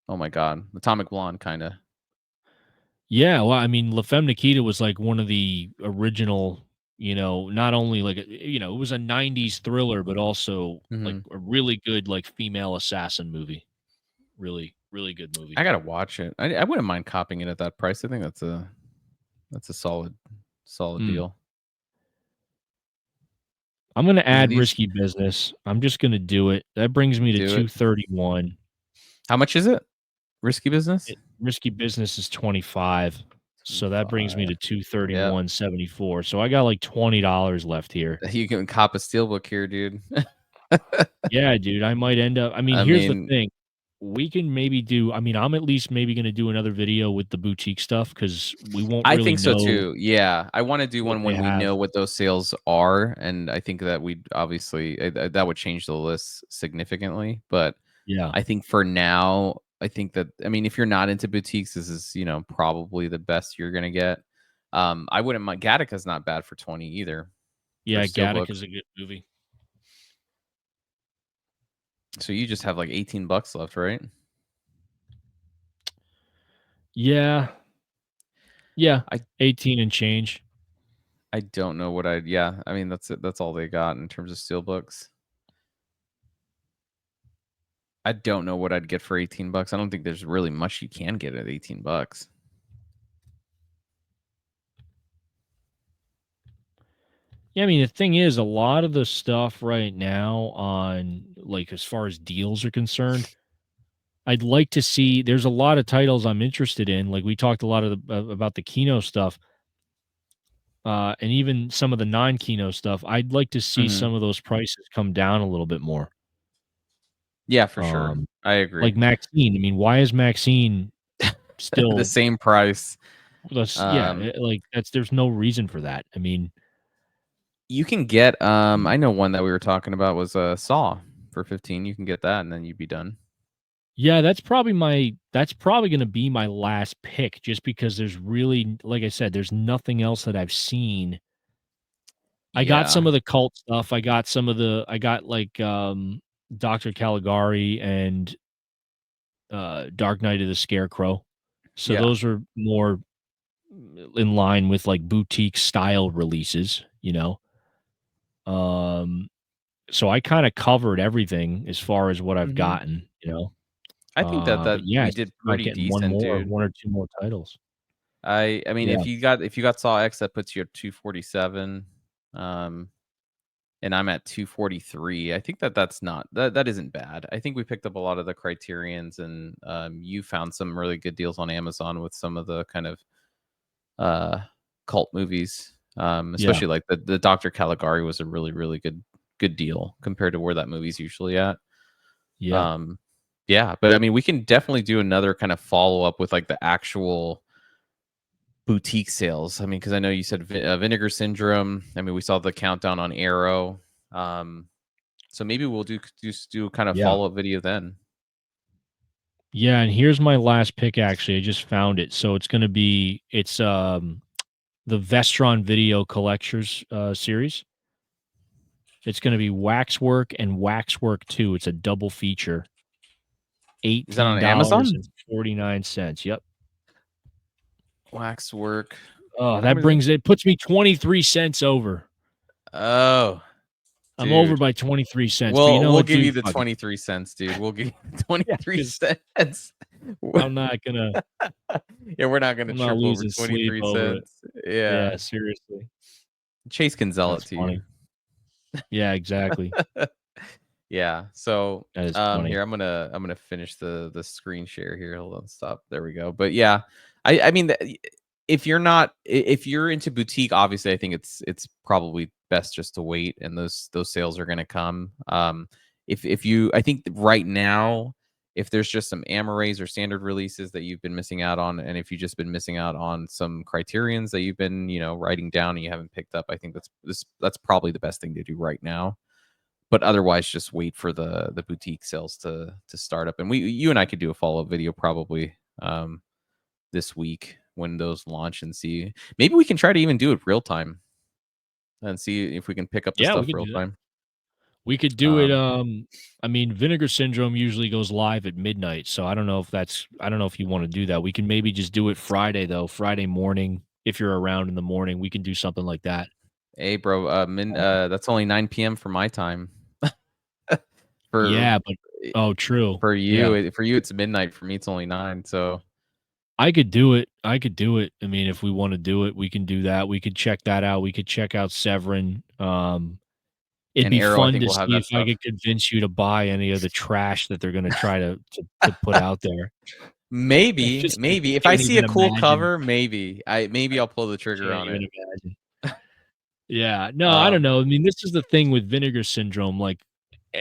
my god, Atomic Blonde kind of. Yeah, well, I mean, La Femme Nikita was like one of the original, not only like, it was a 90s thriller, but also like Mhm. a really good, like, female assassin movie. Really, really good movie. I gotta watch it. I wouldn't mind copying it at that price. I think that's a solid Mm. deal. I'm gonna Yeah, add these risky business. I'm just gonna do it. That brings me to do it. 231. How much is it? Risky business? Risky business is 25. So that brings me 25. to Yep. 231.74. So I got like $20 left here. You can cop a steelbook here, dude. Yeah, dude, I might end up. I mean, I here's the mean, thing. We can maybe do, I mean, I'm at least maybe going to do another video with the boutique stuff because we won't I really think so know too. Yeah, I want to do what one they when we have. know what those sales are, and I think that we obviously that would change the list significantly. But Yeah. I think for now, I think that I mean, if you're not into boutiques, this is probably the best you're gonna get. I wouldn't mind. Gattaca's not bad for 20 either for Yeah. steelbooks. Gattaca's a good movie. So you just have like $18 left, right? Yeah, yeah, I 18 and change. I don't know what I'd. Yeah, I mean that's it. That's all they got in terms of steelbooks. I don't know what I'd get for $18. I don't think there's really much you can get at $18. Yeah, I mean, the thing is, a lot of the stuff right now on, like, as far as deals are concerned, I'd like to see there's a lot of titles I'm interested in, like, we talked a lot of the about the Kino stuff, and even some of the non-Kino stuff. I'd like to see Hmm. some of those prices come down a little bit more. Yeah, for sure. Um, I agree. like Maxine, I mean, why is Maxine The still same price. yeah, Um, like, there's no reason for that. I mean, you can get. mm, I know one that we were talking about was a Saw for 15. You can get that, and then you'd be done. yeah, that's probably gonna be my last pick just because there's really like I said, there's nothing else that I've seen. I got Yeah, some of the cult stuff. I got, like, Dr. Caligari and, Dark Knight of the Scarecrow. So yeah. those are more in line with, like, boutique style releases, you know? Um, so I kinda covered everything as far as what I've Hmm. gotten, you know? I think that But yeah, we it's did just about pretty getting decent, dude. 1 or 2 more titles. I mean, Yeah, if you got Saw X, that puts you at 247. Um, and I'm at 243. I think that's not that isn't bad. I think we picked up a lot of the criterions, and you found some really good deals on Amazon with some of the kind of uh cult movies. yeah, Especially like the Dr. Caligari was a really good deal compared to where that movie's usually at. yeah, Um, yeah, but I mean, we can definitely do another kind of follow up with like the actual boutique sales. I mean, because I know you said Vinegar Syndrome. I mean, we saw the countdown on Arrow. Um, so maybe we'll do kind of yeah. follow up video then. Yeah, and here's my last pick, actually, I just found it. So the Vestron Video Collectors, series. It's gonna be Waxwork and Waxwork 2. It's a double feature, Is that on Amazon? $18.49. Yep. Waxwork. Oh, How many? it puts me 23 cents over. Oh, I'm over dude. by 23 cents, but you We'll know we'll what, give you dude? the Fuck it. 23 cents, dude. We'll give you the Yeah, 23 because cents. I'm not gonna Yeah, we're not gonna I'm not trip over losing sleep 23 over it. cents. Yeah. Yeah, seriously. Chase can sell it That's to you. funny. Yeah, exactly. Yeah. So That is funny. here I'm gonna finish the screen share here. Hold on, stop. There we go. But yeah, I mean if you're not if you're into boutique, obviously I think it's probably best just to wait, and those sales are gonna come. If you I think right now, if there's just some Amarais or standard releases that you've been missing out on, and if you've just been missing out on some criterions that you've been, writing down and you haven't picked up, I think that's probably the best thing to do right now. But otherwise, just wait for the boutique sales to start up, and you and I could do a follow up video probably this week when those launch, and see, maybe we can try to even do it real time and see if we can pick up the Yeah, we stuff could real do that. time. We could do it, Um, I mean, Vinegar Syndrome usually goes live at midnight, so I don't know if you wanna do that. We can maybe just do it Friday, though, Friday morning. If you're around in the morning, we can do something like that. hey, bro, that's only 9 p.m. for my time. For Yeah, but oh, true. Yeah. for you, it's midnight. For me, it's only 9. So, I could do it. I could do it. I mean, if we wanna do it, we can do that. We could check that out. We could check out Severin. It'd and be Arrow, I fun think to we'll have see that if I stuff. could convince you to buy any of the trash that they're gonna try to put out there. Maybe, Just maybe if I can't see a even cool imagine. cover, maybe I'll pull the trigger Can't on even it. imagine. Yeah. No, I don't Um, know. I mean, this is the thing with Vinegar Syndrome, like,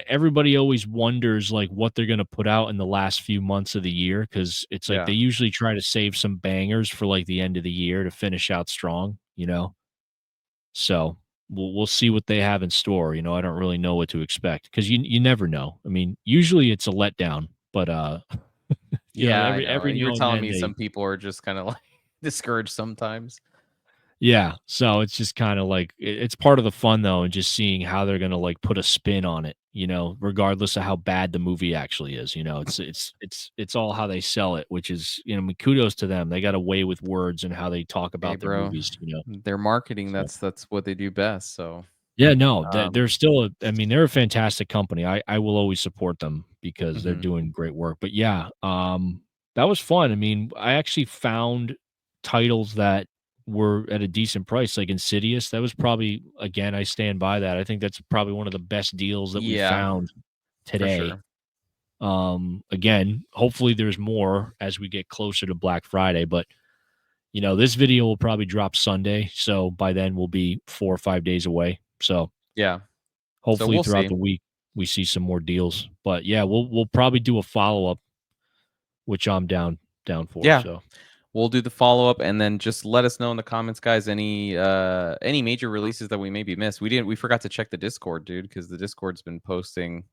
everybody always wonders, like, what they're gonna put out in the last few months of the year because it's like they yeah. usually try to save some bangers for, like, the end of the year to finish out strong, you know? So, we'll see what they have in store, I don't really know what to expect because you never know. I mean, usually it's a letdown, but, Yeah, I know, every and you were now and telling then me some people are just kinda, like, discouraged sometimes. Yeah, so it's just kinda like it's part of the fun, though, and just seeing how they're gonna, like, put a spin on it, regardless of how bad the movie actually is, it's all how they sell it, which is, I mean, kudos to them. They got a way with words and how they talk Hey, about their bro, movies. their marketing, So that's what they do best. So, yeah, no, um, they're still I mean, they're a fantastic company. I will always support them because they're mhm. doing great work. But yeah, that was fun. I mean, I actually found titles that were at a decent price, like Insidious. That was probably again, I stand by that. I think that's probably one of the best deals that we Yeah, found for today. sure. Again, hopefully there's more as we get closer to Black Friday, but this video will probably drop Sunday, so by then we'll be 4 or 5 days away. So Yeah. So hopefully we'll throughout see. the week we see some more deals. But yeah, we'll probably do a follow-up, which I'm down for. Yeah. So We'll do the follow-up and then just let us know in the comments, guys, any major releases that we maybe missed. We forgot to check the Discord, dude, because the Discord's been posting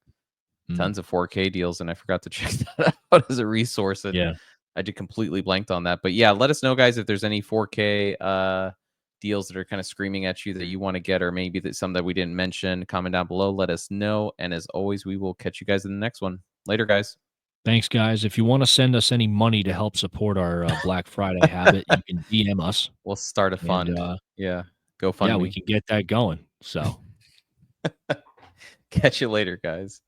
mm, tons of 4K deals, and I forgot to check that out as a resource, and yeah. I did completely blanked on that. But yeah, let us know, guys, if there's any 4K deals that are kind of screaming at you that you want to get, or maybe that some that we didn't mention. Comment down below, let us know. And as always, we will catch you guys in the next one. Later, guys. Thanks, guys. If you want to send us any money to help support our Black Friday habit, you can DM us, We'll start a and fund. Yeah. Go yeah, fund we me. can get that going. So Catch you later, guys.